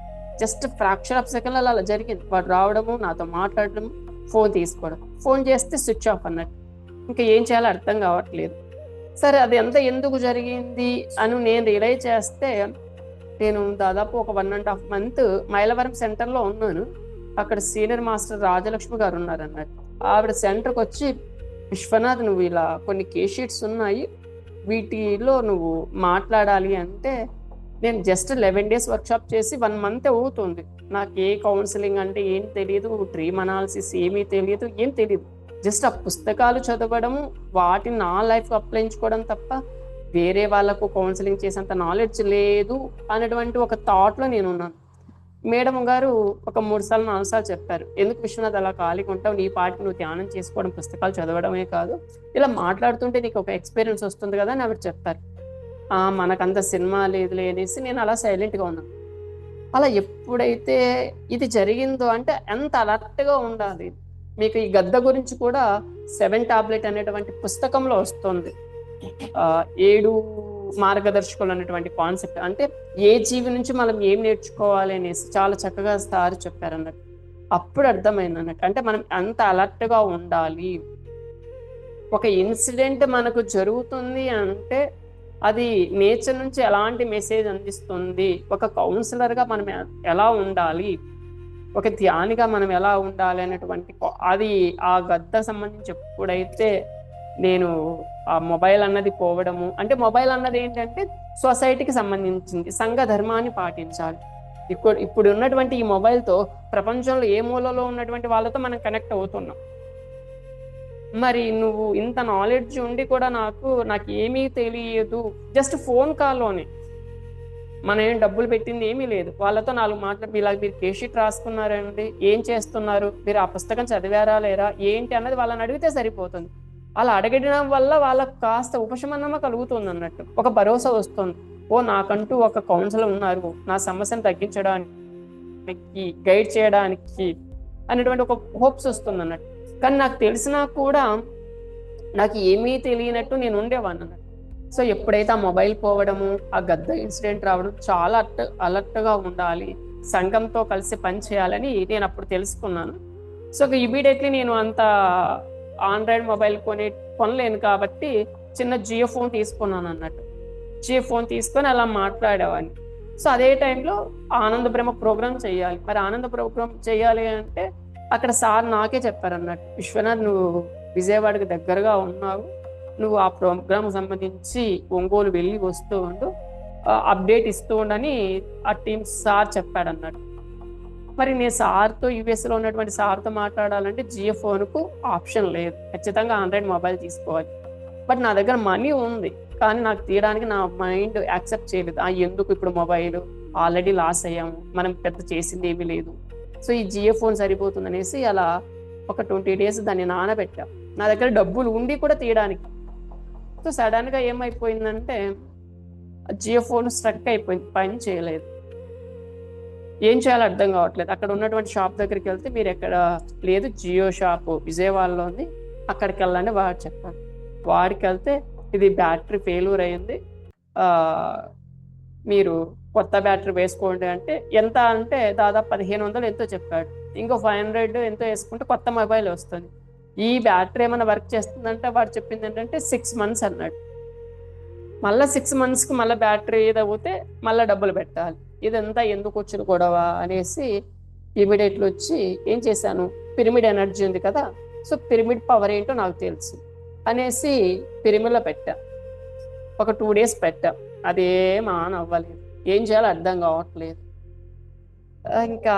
జస్ట్ ఫ్రాక్షన్ ఆఫ్ సెకండ్ అలా జరిగింది. వాడు రావడము, నాతో మాట్లాడడం, ఫోన్ తీసుకోవడం. ఫోన్ చేస్తే స్విచ్ ఆఫ్ అన్నట్టు. ఇంకా ఏం చేయాలో అర్థం కావట్లేదు. సరే అది ఎందుకు జరిగింది అని నేను రియలైజ్ చేస్తే నేను దాదాపు ఒక 1.5 month మైలవరం సెంటర్లో ఉన్నాను. అక్కడ సీనియర్ మాస్టర్ రాజలక్ష్మి గారు ఉన్నారు అన్నట్టు. ఆవిడ సెంటర్కి వచ్చి విశ్వనాథ్ నువ్వు ఇలా కొన్ని కేస్ షీట్స్ ఉన్నాయి, వీటిలో నువ్వు మాట్లాడాలి అంటే నేను జస్ట్ 11 days వర్క్షాప్ చేసి 1 month అవుతుంది. నాకు ఏ కౌన్సిలింగ్ అంటే ఏం తెలియదు, డ్రీమ్ అనాలిసిస్ ఏమీ తెలియదు, ఏం తెలియదు. జస్ట్ ఆ పుస్తకాలు చదవడము, వాటిని నా లైఫ్కి అప్లయించుకోవడం తప్ప వేరే వాళ్ళకు కౌన్సిలింగ్ చేసేంత నాలెడ్జ్ లేదు అనేటువంటి ఒక థాట్లో నేను ఉన్నాను. మేడం గారు ఒక 3 సార్లు 4 సార్లు చెప్పారు, ఎందుకు విశ్వనాథ్ అలా ఖాళీగా ఉంటావు, నీ పాటికి నువ్వు ధ్యానం చేసుకోవడం, పుస్తకాలు చదవడమే కాదు, ఇలా మాట్లాడుతుంటే నీకు ఒక ఎక్స్పీరియన్స్ వస్తుంది కదా అని ఆవిడ చెప్పారు. మనకంత సినిమా లేదులే అనేసి నేను అలా సైలెంట్గా ఉన్నాను. అలా ఎప్పుడైతే ఇది జరిగిందో అంటే ఎంత అలర్ట్గా ఉండాలి. మీకు ఈ గద్ద గురించి కూడా 7 టాబ్లెట్ అనేటువంటి పుస్తకంలో వస్తుంది. 7 మార్గదర్శకులు అనేటువంటి కాన్సెప్ట్. అంటే ఏ జీవి నుంచి మనం ఏం నేర్చుకోవాలి అనేసి చాలా చక్కగా సార్ చెప్పారు అన్నట్టు. అప్పుడు అర్థమైంది అన్నట్టు. అంటే మనం అంత అలర్ట్గా ఉండాలి. ఒక ఇన్సిడెంట్ మనకు జరుగుతుంది అంటే అది నేచర్ నుంచి ఎలాంటి మెసేజ్ అందిస్తుంది, ఒక కౌన్సిలర్గా మనం ఎలా ఉండాలి, ఒక ధ్యానిగా మనం ఎలా ఉండాలి అనేటువంటి అది ఆ గద్ద సంబంధించి ఎప్పుడైతే నేను ఆ మొబైల్ అన్నది పోవడము, అంటే మొబైల్ అన్నది ఏంటంటే సొసైటీకి సంబంధించింది, సంఘ ధర్మాన్ని పాటించాలి. ఇప్పుడు ఉన్నటువంటి ఈ మొబైల్తో ప్రపంచంలో ఏ మూలలో ఉన్నటువంటి వాళ్ళతో మనం కనెక్ట్ అవుతున్నాం. మరి నువ్వు ఇంత నాలెడ్జ్ ఉండి కూడా నాకు ఏమీ తెలియదు, జస్ట్ ఫోన్ కాల్లోనే, మనం ఏం డబ్బులు పెట్టింది ఏమీ లేదు, వాళ్ళతో 4 మాటలు ఇలా మీరు కేస్ షీట్ రాసుకున్నారండి, ఏం చేస్తున్నారు, మీరు ఆ పుస్తకం చదివారా లేరా ఏంటి అన్నది వాళ్ళని అడిగితే సరిపోతుంది. అలా అడగడం వల్ల వాళ్ళకు కాస్త ఉపశమనమ కలుగుతుంది అన్నట్టు, ఒక భరోసా వస్తుంది. నాకంటూ ఒక కౌన్సిలర్ ఉన్నారు నా సమస్యను తగ్గించడానికి, గైడ్ చేయడానికి అనేటువంటి ఒక హోప్స్ వస్తుంది అన్నట్టు. కానీ నాకు తెలిసినా కూడా నాకు ఏమీ తెలియనట్టు నేను ఉండేవాడిని అన్నట్టు. సో ఎప్పుడైతే ఆ మొబైల్ పోవడము, ఆ గద్ద ఇన్సిడెంట్ రావడం, చాలా అలర్ట్గా ఉండాలి, సంఘంతో కలిసి పని చేయాలని నేను అప్పుడు తెలుసుకున్నాను. సో ఇమీడియట్లీ నేను అంత ఆండ్రాయిడ్ మొబైల్ కొనలేను కాబట్టి చిన్న జియో ఫోన్ తీసుకున్నాను అన్నట్టు. జియో ఫోన్ తీసుకొని అలా మాట్లాడేవాడిని. సో అదే టైంలో ఆనంద బ్రహ్మ ప్రోగ్రామ్ చేయాలి. మరి ఆనంద ప్రోగ్రామ్ చేయాలి అంటే అక్కడ సార్ నాకే చెప్పారు అన్నట్టు, విశ్వనాథ్ నువ్వు విజయవాడకి దగ్గరగా ఉన్నావు, నువ్వు ఆ ప్రోగ్రామ్ సంబంధించి ఒంగోలు వెళ్ళి వస్తూ ఉండు, అప్డేట్ ఇస్తూ ఉండని ఆ టీం సార్ చెప్పాడు అన్నట్టు. మరి నేను సార్తో యూఎస్లో ఉన్నటువంటి సార్తో మాట్లాడాలంటే జియో ఫోన్కు ఆప్షన్ లేదు, ఖచ్చితంగా ఆండ్రాయిడ్ మొబైల్ తీసుకోవాలి. బట్ నా దగ్గర మనీ ఉంది, కానీ నాకు తీయడానికి నా మైండ్ యాక్సెప్ట్ చేయలేదు. ఎందుకు ఇప్పుడు మొబైల్, ఆల్రెడీ లాస్ అయ్యాము, మనం పెద్ద చేసింది ఏమీ లేదు, సో ఈ జియో ఫోన్ సరిపోతుంది అనేసి అలా ఒక 20 days దాన్ని నానబెట్టా. నా దగ్గర డబ్బులు ఉండి కూడా తీయడానికి. సో సడన్గా ఏమైపోయిందంటే జియో ఫోన్ స్ట్రక్ అయిపోయింది, పని చేయలేదు. ఏం చేయాలో అర్థం కావట్లేదు. అక్కడ ఉన్నటువంటి షాప్ దగ్గరికి వెళ్తే మీరు ఎక్కడ లేదు, జియో షాప్ విజయవాడలో ఉంది, అక్కడికి వెళ్ళండి వాడు చెప్పారు. వాడికి వెళ్తే ఇది బ్యాటరీ ఫెయిల్యూర్ అయింది, మీరు కొత్త బ్యాటరీ వేసుకోండి అంటే ఎంత అంటే దాదాపు 1500 ఎంతో చెప్పాడు. ఇంకో 500 ఎంతో వేసుకుంటే కొత్త మొబైల్ వస్తుంది. ఈ బ్యాటరీ ఏమైనా వర్క్ చేస్తుందంటే వాడు చెప్పింది ఏంటంటే 6 months అన్నాడు. మళ్ళీ 6 monthsకి మళ్ళీ బ్యాటరీ ఏది అవుతే మళ్ళీ డబ్బులు పెట్టాలి. ఇదంతా ఎందుకు వచ్చిన గొడవ అనేసి ఇమీడియట్లీ వచ్చి ఏం చేశాను, పిరమిడ్ ఎనర్జీ ఉంది కదా, సో పిరమిడ్ పవర్ ఏంటో నాకు తెలుసు అనేసి పిరమిడ్లో పెట్టా. ఒక 2 days పెట్టా, అదేం ఆన్ అవ్వలేదు, ఏం చేయాలో అర్థం కావట్లేదు. ఇంకా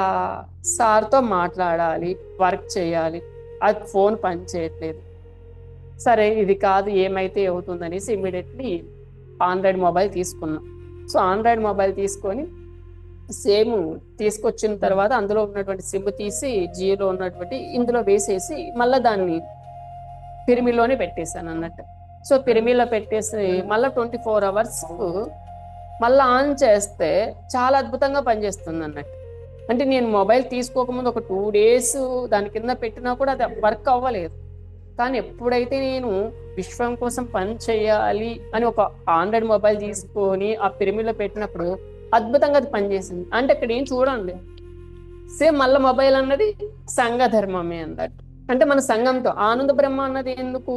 సార్తో మాట్లాడాలి, వర్క్ చేయాలి, అది ఫోన్ పని చేయట్లేదు. సరే ఇది కాదు, ఏమైతే అవుతుందనేసి ఇమీడియట్లీ ఆండ్రాయిడ్ మొబైల్ తీసుకున్నాం. సో ఆండ్రాయిడ్ మొబైల్ తీసుకొని సేమ్ తీసుకొచ్చిన తర్వాత అందులో ఉన్నటువంటి సిమ్ తీసి జియోలో ఉన్నటువంటి ఇందులో వేసేసి మళ్ళీ దాన్ని పిరమిడ్లోనే పెట్టేశాను అన్నట్టు. సో పిరమిడ్లో పెట్టేసి మళ్ళీ 24 hours మళ్ళీ ఆన్ చేస్తే చాలా అద్భుతంగా పనిచేస్తుంది అన్నట్టు. అంటే నేను మొబైల్ తీసుకోకముందు ఒక 2 days దాని కింద పెట్టినా కూడా అది వర్క్ అవ్వలేదు. కానీ ఎప్పుడైతే నేను విశ్వం కోసం పని చేయాలి అని ఒక ఆండ్రాయిడ్ మొబైల్ తీసుకొని ఆ పిరమిడ్లో పెట్టినప్పుడు అద్భుతంగా అది పనిచేసింది. అంటే ఇక్కడ ఏం చూడండి, సేమ్ మళ్ళీ మొబైల్ అన్నది సంఘ ధర్మమే అన్నట్టు. అంటే మన సంఘంతో ఆనంద బ్రహ్మ అన్నది ఎందుకు,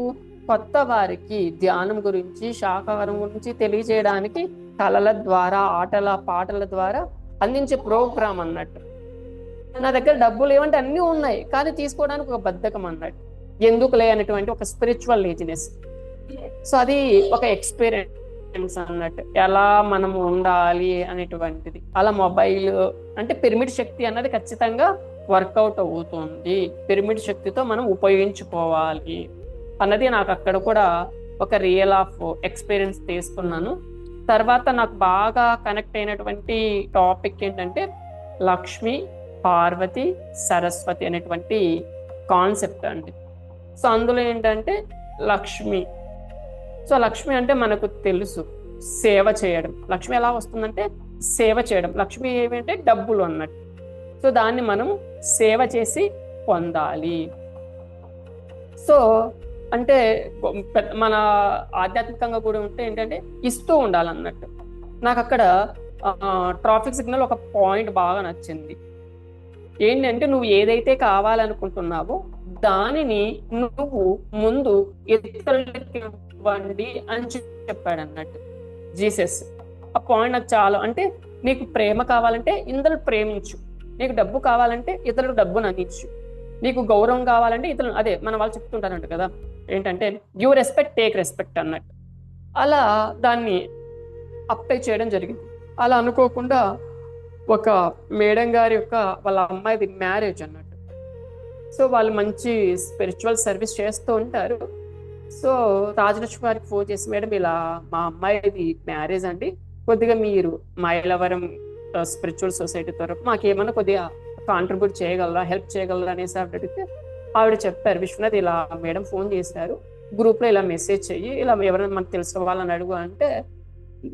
కొత్త వారికి ధ్యానం గురించి, శాకాహారం గురించి తెలియజేయడానికి కళల ద్వారా, ఆటల పాటల ద్వారా అందించే ప్రోగ్రామ్ అన్నట్టు. నా దగ్గర డబ్బులు ఏమంటే అన్నీ ఉన్నాయి, కానీ తీసుకోవడానికి ఒక బద్ధకం అన్నట్టు, ఎందుకులే అనేటువంటి ఒక స్పిరిచువల్ లేజినెస్. సో అది ఒక ఎక్స్పీరియన్స్ అన్నట్టు, ఎలా మనం ఉండాలి అనేటువంటిది. అలా మొబైల్ అంటే పిరమిడ్ శక్తి అన్నది ఖచ్చితంగా వర్కౌట్ అవుతుంది, పిరమిడ్ శక్తితో మనం ఉపయోగించుకోవాలి అన్నది నాకు అక్కడ కూడా ఒక రియల్ ఆఫ్ ఎక్స్పీరియన్స్ తీసుకున్నాను. తర్వాత నాకు బాగా కనెక్ట్ అయినటువంటి టాపిక్ ఏంటంటే లక్ష్మి, పార్వతి, సరస్వతి అనేటువంటి కాన్సెప్ట్ అండి. సో అందులో ఏంటంటే లక్ష్మి, సో లక్ష్మి అంటే మనకు తెలుసు సేవ చేయడం. లక్ష్మి ఎలా వస్తుందంటే సేవ చేయడం. లక్ష్మి ఏమంటే డబ్బులు అన్నట్టు. సో దాన్ని మనం సేవ చేసి పొందాలి. సో అంటే మన ఆధ్యాత్మికంగా కూడా ఉంటే ఏంటంటే ఇస్తూ ఉండాలన్నట్టు. నాకు అక్కడ ట్రాఫిక్ సిగ్నల్ ఒక పాయింట్ బాగా నచ్చింది. ఏంటంటే నువ్వు ఏదైతే కావాలనుకుంటున్నావో దానిని నువ్వు ముందు ఇతరులకి ఇవ్వండి అని చెప్పాడు అన్నట్టు జీసస్. ఆ పాయింట్ నాకు చాలా, అంటే నీకు ప్రేమ కావాలంటే ఇతరులు ప్రేమించు, నీకు డబ్బు కావాలంటే ఇతరులకు డబ్బును అందించు, నీకు గౌరవం కావాలంటే ఇతరులు, అదే మన వాళ్ళు చెప్తుంటారంట కదా ఏంటంటే యూ రెస్పెక్ట్ టేక్ రెస్పెక్ట్ అన్నట్టు. అలా దాన్ని అప్లై చేయడం జరిగింది. అలా అనుకోకుండా ఒక మేడం గారి యొక్క వాళ్ళ అమ్మాయిది మ్యారేజ్ అన్నట్టు. సో వాళ్ళు మంచి స్పిరిచువల్ సర్వీస్ చేస్తూ ఉంటారు. సో రాజలక్ష్మి గారికి ఫోన్ చేసి, మేడం ఇలా మా అమ్మాయిది మ్యారేజ్ అండి, కొద్దిగా మీరు మైలవరం స్పిరిచువల్ సొసైటీ తరఫు మాకేమన్నా కొద్దిగా కాంట్రిబ్యూట్ చేయగలరా, హెల్ప్ చేయగలరా అనేసి ఆవిడ అడిగితే ఆవిడ చెప్పారు, విశ్వనాథ్ ఇలా మేడం ఫోన్ చేశారు, గ్రూప్లో ఇలా మెసేజ్ చెయ్యి, ఇలా ఎవరైనా మనకు తెలిసిన వాళ్ళని అడుగు అంటే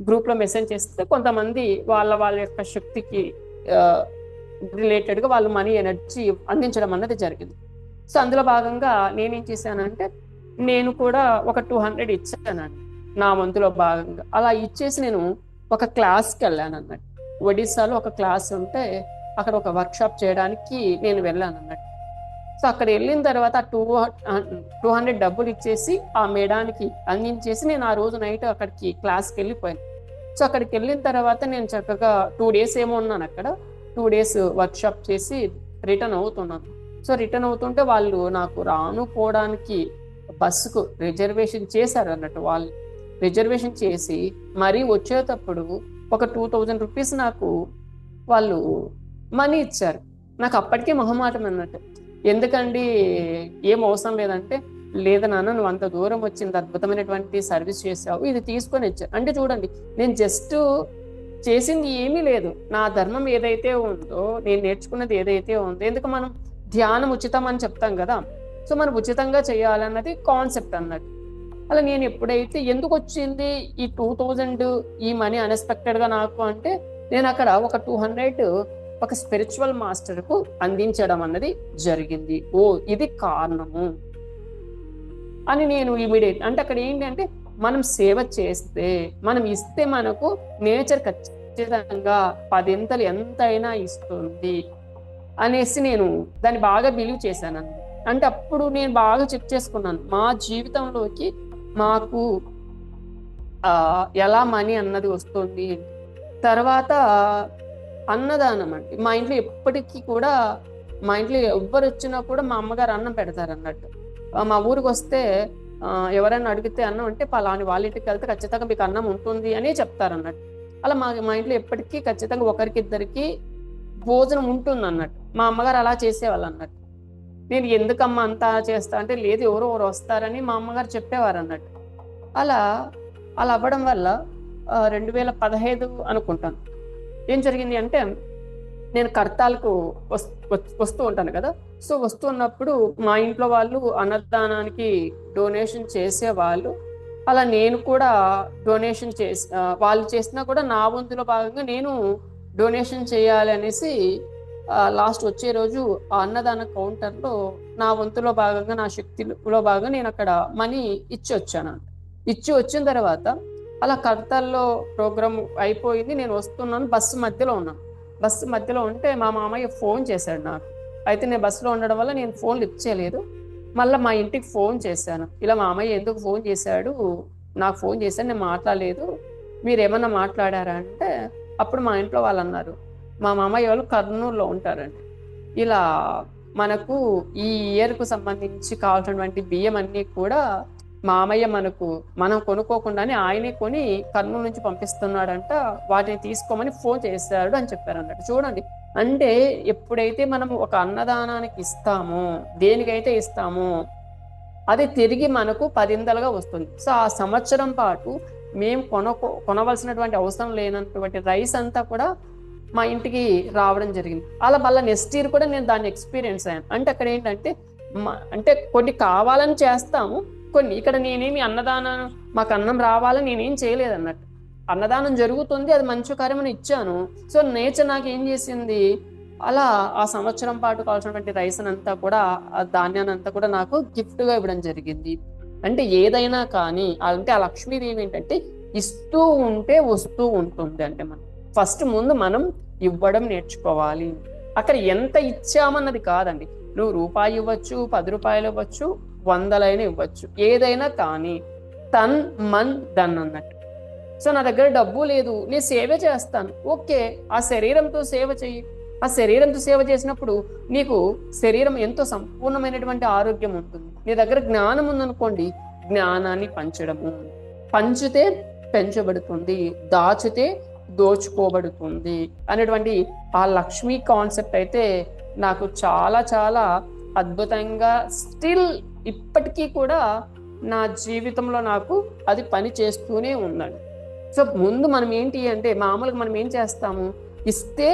గ్రూప్లో మెసేజ్ చేస్తే కొంతమంది వాళ్ళ యొక్క శక్తికి రిలేటెడ్గా వాళ్ళు మనీ ఎనర్జీ అందించడం అన్నది జరిగింది. సో అందులో భాగంగా నేనేం చేశానంటే నేను కూడా ఒక 200 ఇచ్చానండి నా వంతులో భాగంగా. అలా ఇచ్చేసి నేను ఒక క్లాస్కి వెళ్ళాను అన్నట్టు. ఒడిస్సాలో ఒక క్లాస్ ఉంటే అక్కడ ఒక వర్క్షాప్ చేయడానికి నేను వెళ్ళాను అన్నట్టు. సో అక్కడ వెళ్ళిన తర్వాత 200 డబ్బులు ఇచ్చేసి ఆ మేడానికి అందించేసి నేను ఆ రోజు నైట్ అక్కడికి క్లాస్కి వెళ్ళిపోయాను. సో అక్కడికి వెళ్ళిన తర్వాత నేను చక్కగా 2 days ఏమో ఉన్నాను అక్కడ. 2 days వర్క్షాప్ చేసి రిటర్న్ అవుతున్నాను. సో రిటర్న్ అవుతుంటే వాళ్ళు నాకు రాను పోవడానికి బస్సుకు రిజర్వేషన్ చేశారు అన్నట్టు. వాళ్ళు రిజర్వేషన్ చేసి మరీ వచ్చేటప్పుడు ఒక 2000 రూపీస్ నాకు వాళ్ళు మనీ ఇచ్చారు. నాకు అప్పటికే మొహమాటం అన్నట్టు. ఎందుకండి ఏం అవసరం లేదంటే, లేదా నాన్న నువ్వు అంత దూరం వచ్చింది, అద్భుతమైనటువంటి సర్వీస్ చేసావు, ఇది తీసుకొని ఇచ్చారు. అంటే చూడండి, నేను జస్ట్ చేసింది ఏమీ లేదు. నా ధర్మం ఏదైతే ఉందో, నేను నేర్చుకున్నది ఏదైతే ఉందో, ఎందుకు మనం ధ్యానం ఉచితం అని చెప్తాం కదా. సో మనం ఉచితంగా చేయాలన్నది కాన్సెప్ట్ అన్నట్టు. అలా నేను ఎప్పుడైతే ఎందుకు వచ్చింది ఈ 2000 ఈ మనీ అన్ఎక్స్పెక్టెడ్గా నాకు అంటే, నేను అక్కడ ఒక 200 ఒక స్పిరిచువల్ మాస్టర్కు అందించడం అన్నది జరిగింది. ఓ ఇది కారణము అని నేను ఇమీడియట్ అంటే అక్కడ ఏంటంటే మనం సేవ చేస్తే, మనం ఇస్తే మనకు నేచర్ ఖచ్చితంగా 10 ఎంతైనా ఇస్తుంది అనేసి నేను దాన్ని బాగా బిలీవ్ చేశాను. అంటే అప్పుడు నేను బాగా చెక్ చేసుకున్నాను మా జీవితంలోకి మాకు ఎలా మనీ అన్నది వస్తుంది. తర్వాత అన్నదానం అంటే మా ఇంట్లో ఎప్పటికీ కూడా, మా ఇంట్లో ఎవ్వరు వచ్చినా కూడా మా అమ్మగారు అన్నం పెడతారు అన్నట్టు. మా ఊరికి వస్తే ఎవరైనా అడిగితే అన్నం అంటే పలాని వాళ్ళ ఇంటికి వెళ్తే ఖచ్చితంగా మీకు అన్నం ఉంటుంది అని చెప్తారు అన్నట్టు. అలా మా ఇంట్లో ఎప్పటికీ ఖచ్చితంగా ఒకరికిద్దరికి భోజనం ఉంటుంది అన్నట్టు. మా అమ్మగారు అలా చేసేవాళ్ళు అన్నట్టు. నేను ఎందుకమ్మా అంతా చేస్తా అంటే, లేదు ఎవరో వస్తారని మా అమ్మగారు చెప్పేవారు అన్నట్టు. అలా అవ్వడం వల్ల 2015 అనుకుంటాను ఏం జరిగింది అంటే, నేను కర్తాలకు వస్తూ ఉంటాను కదా. సో వస్తున్నప్పుడు మా ఇంట్లో వాళ్ళు అన్నదానానికి డొనేషన్ చేసేవాళ్ళు. అలా నేను కూడా డొనేషన్ చేసి, వాళ్ళు చేసినా కూడా నా వంతులో భాగంగా నేను డొనేషన్ చేయాలి అనేసి లాస్ట్ వచ్చే రోజు ఆ అన్నదాన కౌంటర్లో నా వంతులో భాగంగా, నా శక్తిలో భాగంగా నేను అక్కడ మనీ ఇచ్చి వచ్చాను. ఇచ్చి వచ్చిన తర్వాత అలా కర్తాల్లో ప్రోగ్రామ్ అయిపోయింది. నేను వస్తున్నాను, బస్సు మధ్యలో ఉన్నాను. బస్సు మధ్యలో ఉంటే మా మామయ్య ఫోన్ చేశాడు నాకు. అయితే నేను బస్సులో ఉండడం వల్ల నేను ఫోన్ లిఫ్ట్ చేయలేదు. మళ్ళీ మా ఇంటికి ఫోన్ చేశాను. ఇలా మామయ్య ఎందుకు ఫోన్ చేశాడు, నాకు ఫోన్ చేశాడు, నేను మాట్లాడలేదు, మీరు ఏమన్నా మాట్లాడారా అంటే, అప్పుడు మా ఇంట్లో వాళ్ళు అన్నారు, మా మామయ్య వాళ్ళు కర్నూలులో ఉంటారండి. ఇలా మనకు ఈ ఇయర్కు సంబంధించి కావాల్సినటువంటి బియ్యం అన్నీ కూడా మామయ్య మనం కొనుక్కోకుండానే ఆయనే కొని కర్నూలు నుంచి పంపిస్తున్నాడంట, వాటిని తీసుకోమని ఫోన్ చేశాడు అని చెప్పారు అన్నట్టు. చూడండి, అంటే ఎప్పుడైతే మనం ఒక అన్నదానానికి ఇస్తామో, దేనికైతే ఇస్తామో అది తిరిగి మనకు 10 వస్తుంది. సో ఆ సంవత్సరం పాటు మేము కొనవలసినటువంటి అవసరం లేనటువంటి రైస్ అంతా కూడా మా ఇంటికి రావడం జరిగింది. అలా మళ్ళీ నెక్స్ట్ ఇయర్ కూడా నేను దాన్ని ఎక్స్పీరియన్స్ అయ్యాను. అంటే అక్కడ ఏంటంటే అంటే కొన్ని కావాలని చేస్తాము, కొన్ని ఇక్కడ నేనేమి అన్నదానం మాకు అన్నం రావాలని నేనేం చేయలేదు అన్నట్టు. అన్నదానం జరుగుతుంది, అది మంచి కార్యమని ఇచ్చాను. సో నేచర్ నాకు ఏం చేసింది, అలా ఆ సంవత్సరం పాటు కావాల్సినటువంటి రైస్ అంతా కూడా, ఆ ధాన్యాన్ని అంతా కూడా నాకు గిఫ్ట్గా ఇవ్వడం జరిగింది. అంటే ఏదైనా కానీ అంటే ఆ లక్ష్మీదేవి ఏంటంటే ఇస్తూ ఉంటే వస్తూ ఉంటుంది. అంటే మనం ఫస్ట్ ముందు మనం ఇవ్వడం నేర్చుకోవాలి. అక్కడ ఎంత ఇచ్చామన్నది కాదండి, నువ్వు రూపాయి ఇవ్వచ్చు, 10 రూపాయలు ఇవ్వచ్చు, 100 ఇవ్వచ్చు, ఏదైనా కానీ తన్ మన్ ధన్ అన్నట్టు. సో నా దగ్గర డబ్బు లేదు, నేను సేవ చేస్తాను, ఓకే, ఆ శరీరంతో సేవ చెయ్యి. ఆ శరీరంతో సేవ చేసినప్పుడు నీకు శరీరం ఎంతో సంపూర్ణమైనటువంటి ఆరోగ్యం ఉంటుంది. నీ దగ్గర జ్ఞానం ఉందనుకోండి, జ్ఞానాన్ని పంచడము, పంచితే పెంచబడుతుంది, దాచితే దోచుకోబడుతుంది అనేటువంటి ఆ లక్ష్మీ కాన్సెప్ట్ అయితే నాకు చాలా చాలా అద్భుతంగా స్టిల్ ఇప్పటికీ కూడా నా జీవితంలో నాకు అది పని చేస్తూనే ఉందండి. సో ముందు మనం ఏంటి అంటే, మామూలుగా మనం ఏం చేస్తాము, ఇస్తే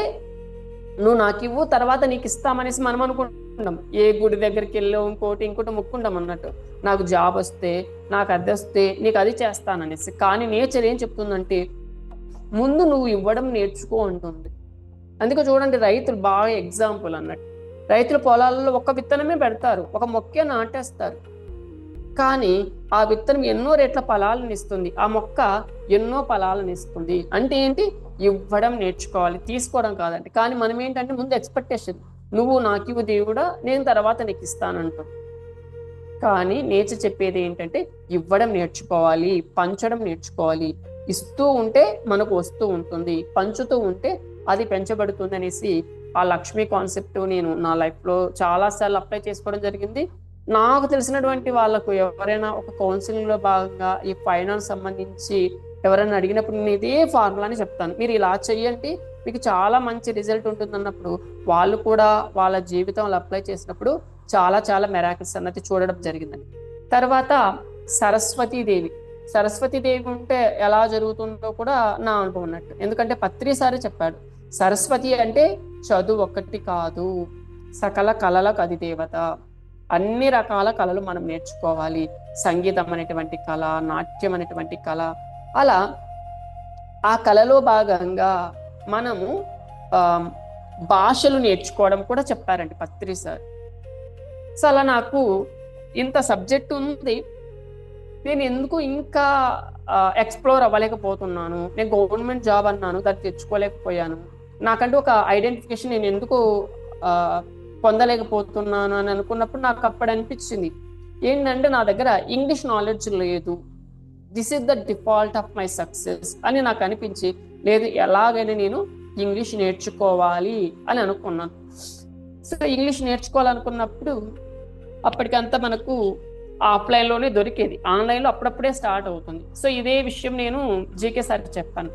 నువ్వు నాకు ఇవ్వు తర్వాత నీకు ఇస్తామనేసి మనం అనుకుంటాం. ఏ గుడి దగ్గరికి వెళ్ళావు, ఇంకోటి ముక్కుంటాం అన్నట్టు. నాకు జాబ్ వస్తే, నాకు అది వస్తే నీకు అది చేస్తాననేసి. కానీ నేచర్ ఏం చెప్తుందంటే, ముందు నువ్వు ఇవ్వడం నేర్చుకో అంటుంది. అందుకే చూడండి, రైతులు బాగా ఎగ్జాంపుల్ అన్నట్టు. రైతులు పొలాలలో ఒక విత్తనమే పెడతారు, ఒక మొక్కే నాటేస్తారు, కానీ ఆ విత్తనం ఎన్నో రెట్ల ఫలాలను ఇస్తుంది, ఆ మొక్క ఎన్నో ఫలాలను ఇస్తుంది. అంటే ఏంటి? ఇవ్వడం నేర్చుకోవాలి, తీసుకోవడం కాదండి. కానీ మనం ఏంటంటే ముందు ఎక్స్పెక్టేషన్, నువ్వు నాకు ఇవ్వు దేవుడా, నేను తర్వాత నీకు ఇస్తానంటాం. కానీ నేచర్ చెప్పేది ఏంటంటే ఇవ్వడం నేర్చుకోవాలి, పంచడం నేర్చుకోవాలి. ఇస్తూ ఉంటే మనకు వస్తూ ఉంటుంది, పంచుతూ ఉంటే అది పెంచబడుతుంది అనేసి ఆ లక్ష్మీ కాన్సెప్ట్ నేను నా లైఫ్లో చాలాసార్లు అప్లై చేసుకోవడం జరిగింది. నాకు తెలిసినటువంటి వాళ్ళకు ఎవరైనా ఒక కౌన్సిలింగ్లో భాగంగా ఈ ఫైనాన్స్ సంబంధించి ఎవరైనా అడిగినప్పుడు నేను ఇదే ఫార్ములాని చెప్తాను, మీరు ఇలా చెయ్యండి, మీకు చాలా మంచి రిజల్ట్ ఉంటుంది అన్నప్పుడు వాళ్ళు కూడా వాళ్ళ జీవితంలో అప్లై చేసినప్పుడు చాలా చాలా మెరాకిల్స్ అన్నది చూడడం జరిగిందండి. తర్వాత సరస్వతీదేవి ఉంటే ఎలా జరుగుతుందో కూడా నా అనుభవం ఉన్నట్టు. ఎందుకంటే పత్రిసారి చెప్పాడు, సరస్వతి అంటే చదువు ఒక్కటి కాదు, సకల కళలకు అది దేవత. అన్ని రకాల కళలు మనం నేర్చుకోవాలి. సంగీతం అనేటువంటి కళ, నాట్యం అనేటువంటి కళ, అలా ఆ కళలో భాగంగా మనము భాషలు నేర్చుకోవడం కూడా చెప్పారండి పత్రి సార్. సో అలా నాకు ఇంత సబ్జెక్ట్ ఉంది, నేను ఎందుకు ఇంకా ఎక్స్ప్లోర్ అవ్వలేకపోతున్నాను, నేను గవర్నమెంట్ జాబ్ అన్నాను దాన్ని తెచ్చుకోలేకపోయాను, నాకంటూ ఒక ఐడెంటిఫికేషన్ నేను ఎందుకు పొందలేకపోతున్నాను అని అనుకున్నప్పుడు నాకు అప్పుడు అనిపించింది ఏంటంటే నా దగ్గర ఇంగ్లీష్ నాలెడ్జ్ లేదు, this is the default of my success అని నాకు అనిపించి, లేదు ఎలాగైనా నేను ఇంగ్లీష్ నేర్చుకోవాలి అని అనుకున్నాను. సో ఇంగ్లీష్ నేర్చుకోవాలనుకున్నప్పుడు అప్పటికంతా మనకు ఆఫ్లైన్లోనే దొరికేది, ఆన్లైన్లో అప్పుడప్పుడే స్టార్ట్ అవుతుంది. సో ఇదే విషయం నేను జీకే సార్కి చెప్పాను,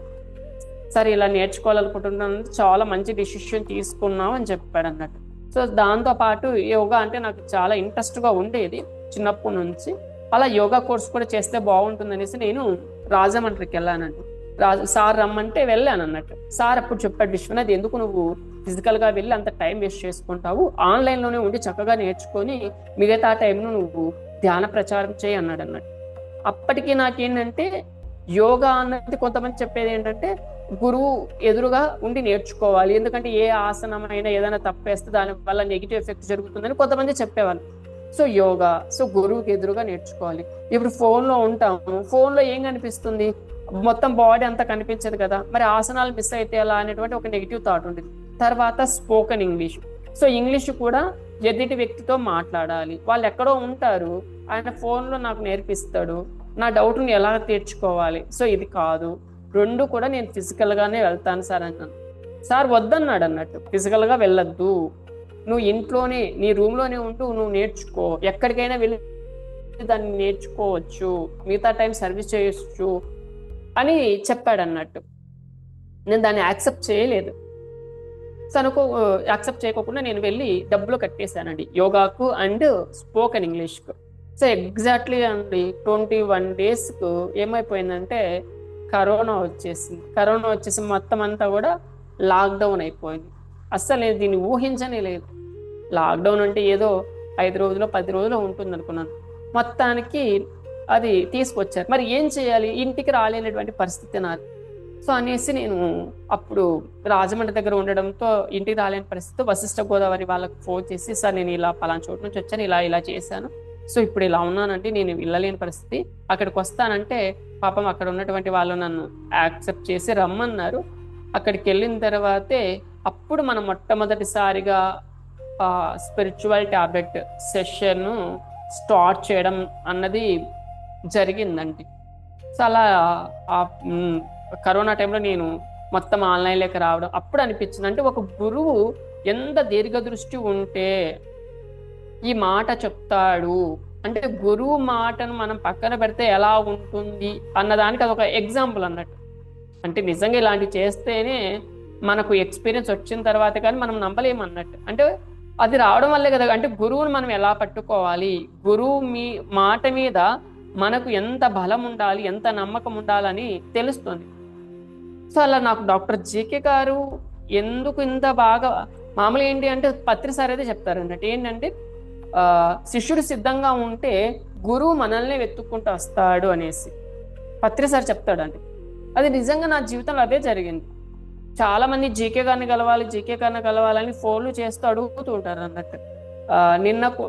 సార్ ఇలా నేర్చుకోవాలనుకుంటున్నాను, చాలా మంచి డిసిషన్ తీసుకున్నాం అని చెప్పాడు అన్నట్టు. సో దాంతోపాటు యోగా అంటే నాకు చాలా ఇంట్రెస్ట్గా ఉండేది చిన్నప్పటి నుంచి. అలా యోగా కోర్స్ కూడా చేస్తే బాగుంటుంది అనేసి నేను రాజమండ్రికి వెళ్ళానండి. సార్ రమ్మంటే వెళ్ళాను అన్నట్టు. సార్ అప్పుడు చెప్పాడు, విశ్వనాథ్ ఎందుకు నువ్వు ఫిజికల్గా వెళ్ళి అంత టైం వేస్ట్ చేసుకుంటావు, ఆన్లైన్లోనే ఉండి చక్కగా నేర్చుకొని మిగతా టైంను నువ్వు ధ్యాన ప్రచారం చేయి అన్నాడు అన్నట్టు. అప్పటికి నాకేంటంటే యోగా అన్నది కొంతమంది చెప్పేది ఏంటంటే గురువు ఎదురుగా ఉండి నేర్చుకోవాలి, ఎందుకంటే ఏ ఆసనమైనా ఏదైనా తప్పేస్తే దానివల్ల నెగిటివ్ ఎఫెక్ట్ జరుగుతుందని కొంతమంది చెప్పేవాళ్ళు. సో యోగా, సో గురువుకి ఎదురుగా నేర్చుకోవాలి. ఇప్పుడు ఫోన్లో ఉంటాము, ఫోన్లో ఏం కనిపిస్తుంది, మొత్తం బాడీ అంతా కనిపించదు కదా, మరి ఆసనాలు మిస్ అయితే ఎలా అనేటువంటి ఒక నెగిటివ్ థాట్ ఉంటుంది. తర్వాత స్పోకెన్ ఇంగ్లీష్, సో ఇంగ్లీష్ కూడా ఎదుటి వ్యక్తితో మాట్లాడాలి, వాళ్ళు ఎక్కడో ఉంటారు, ఆయన ఫోన్లో నాకు నేర్పిస్తాడు, నా డౌట్ని ఎలా తీర్చుకోవాలి. సో ఇది కాదు, రెండు కూడా నేను ఫిజికల్గానే వెళ్తాను సార్ అన్నాను. సార్ వద్దన్నాడు అన్నట్టు, ఫిజికల్గా వెళ్ళొద్దు, నువ్వు ఇంట్లోనే నీ రూమ్లోనే ఉంటూ నువ్వు నేర్చుకో, ఎక్కడికైనా వెళ్ళి దాన్ని నేర్చుకోవచ్చు, మిగతా టైం సర్వీస్ చేయొచ్చు అని చెప్పాడు అన్నట్టు. నేను దాన్ని యాక్సెప్ట్ చేయలేదు. తనకు యాక్సెప్ట్ చేయకోకుండా నేను వెళ్ళి డబ్బులు కట్టేశానండి యోగాకు అండ్ స్పోకెన్ ఇంగ్లీష్కు. సో ఎగ్జాక్ట్లీ అండి 21 డేస్కు ఏమైపోయిందంటే కరోనా వచ్చేసి మొత్తం అంతా కూడా లాక్డౌన్ అయిపోయింది. అస్సలు నేను దీన్ని ఊహించనే లేదు. లాక్డౌన్ అంటే ఏదో 5 రోజులు 10 రోజులు ఉంటుంది అనుకున్నాను, మొత్తానికి అది తీసుకొచ్చారు. మరి ఏం చేయాలి, ఇంటికి రాలేనటువంటి పరిస్థితి నాది. సో అనేసి నేను అప్పుడు రాజమండ్రి దగ్గర ఉండడంతో ఇంటికి రాలేని పరిస్థితి వశిష్ఠ గోదావరి వాళ్ళకి ఫోన్ చేసి, సార్ నేను ఇలా పలానా చోటు నుంచి వచ్చాను, ఇలా చేశాను, సో ఇప్పుడు ఇలా ఉన్నానంటే నేను వెళ్ళలేని పరిస్థితి, అక్కడికి వస్తానంటే పాపం అక్కడ ఉన్నటువంటి వాళ్ళు నన్ను యాక్సెప్ట్ చేసి రమ్మన్నారు. అక్కడికి వెళ్ళిన తర్వాతే అప్పుడు మనం మొట్టమొదటిసారిగా స్పిరిచువల్ టాబ్లెట్ సెషన్ స్టార్ట్ చేయడం అన్నది జరిగిందండి. సో అలా కరోనా టైంలో నేను మొత్తం ఆన్లైన్లోకి రావడం అప్పుడు అనిపించింది, అంటే ఒక గురువు ఎంత దీర్ఘదృష్టి ఉంటే ఈ మాట చెప్తాడు, అంటే గురువు మాటను మనం పక్కన పెడితే ఎలా ఉంటుంది అన్నదానికి అదొక ఎగ్జాంపుల్ అన్నట్టు. అంటే నిజంగా ఇలాంటివి చేస్తేనే మనకు ఎక్స్పీరియన్స్ వచ్చిన తర్వాత కానీ మనం నమ్మలేము అన్నట్టు. అంటే అది రావడం వల్లే కదా, అంటే గురువుని మనం ఎలా పట్టుకోవాలి, గురువు మాట మీద మనకు ఎంత బలం ఉండాలి, ఎంత నమ్మకం ఉండాలని తెలుస్తుంది. సో అలా నాకు డాక్టర్ జీకే గారు ఎందుకు ఇంత బాగా, మామూలు ఏంటి అంటే పత్రి సార్ అయితే చెప్తారు అన్నట్టు, ఏంటంటే శిష్యుడు సిద్ధంగా ఉంటే గురువు మనల్ని వెతుక్కుంటూ వస్తాడు అనేసి పత్రి సార్ చెప్తాడండి. అది నిజంగా నా జీవితంలో అదే జరిగింది. చాలా మంది జీకే గారిని కలవాలి, జీకే గారిని కలవాలని ఫోన్లు చేస్తూ అడుగుతూ ఉంటారు అన్నట్టు.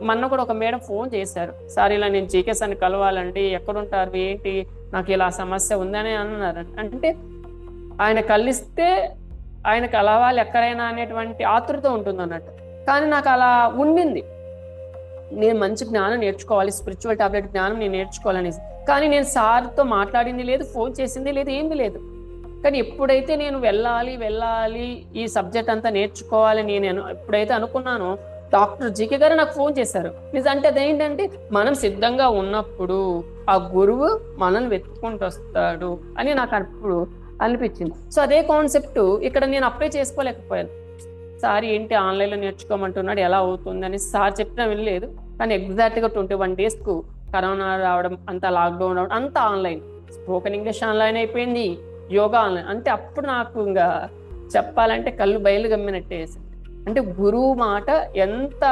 మొన్న కూడా ఒక మేడం ఫోన్ చేశారు. సార్ ఇలా నేను జీకే సార్ని కలవాలండి, ఎక్కడుంటారు ఏంటి, నాకు ఇలా సమస్య ఉందని అన్నారు. అంటే ఆయన కలిస్తే ఆయన కలవాలి ఎక్కడైనా అనేటువంటి ఆతృత ఉంటుంది అన్నట్టు. కానీ నాకు అలా ఉండింది, నేను మంచి జ్ఞానం నేర్చుకోవాలి, స్పిరిచువల్ టాబ్లెట్ జ్ఞానం నేను నేర్చుకోవాలనేసి. కానీ నేను సార్తో మాట్లాడింది లేదు, ఫోన్ చేసింది లేదు, ఏంది లేదు. కానీ ఎప్పుడైతే నేను వెళ్ళాలి ఈ సబ్జెక్ట్ అంతా నేర్చుకోవాలి నేను ఎప్పుడైతే అనుకున్నానో, డాక్టర్ జీకే గారు నాకు ఫోన్ చేశారు. నిజంటే అదేంటంటే మనం సిద్ధంగా ఉన్నప్పుడు ఆ గురువు మనల్ని వెతుక్కుంటూ వస్తాడు అని నాకు అప్పుడు అనిపించింది. సో అదే కాన్సెప్ట్ ఇక్కడ నేను అప్లై చేసుకోలేకపోయాను. సార్ ఏంటి ఆన్లైన్లో నేర్చుకోమంటున్నాడు, ఎలా అవుతుంది అని సార్ చెప్పినా వెళ్ళలేదు. కానీ ఎగ్జాక్ట్గా 21 daysకు కరోనా రావడం, అంతా లాక్డౌన్ రావడం, అంతా ఆన్లైన్. స్పోకెన్ ఇంగ్లీష్ ఆన్లైన్ అయిపోయింది, యోగా ఆన్లైన్. అంటే అప్పుడు నాకు ఇంకా చెప్పాలంటే కళ్ళు బయలు గమ్మినట్టే. అంటే గురువు మాట ఎంత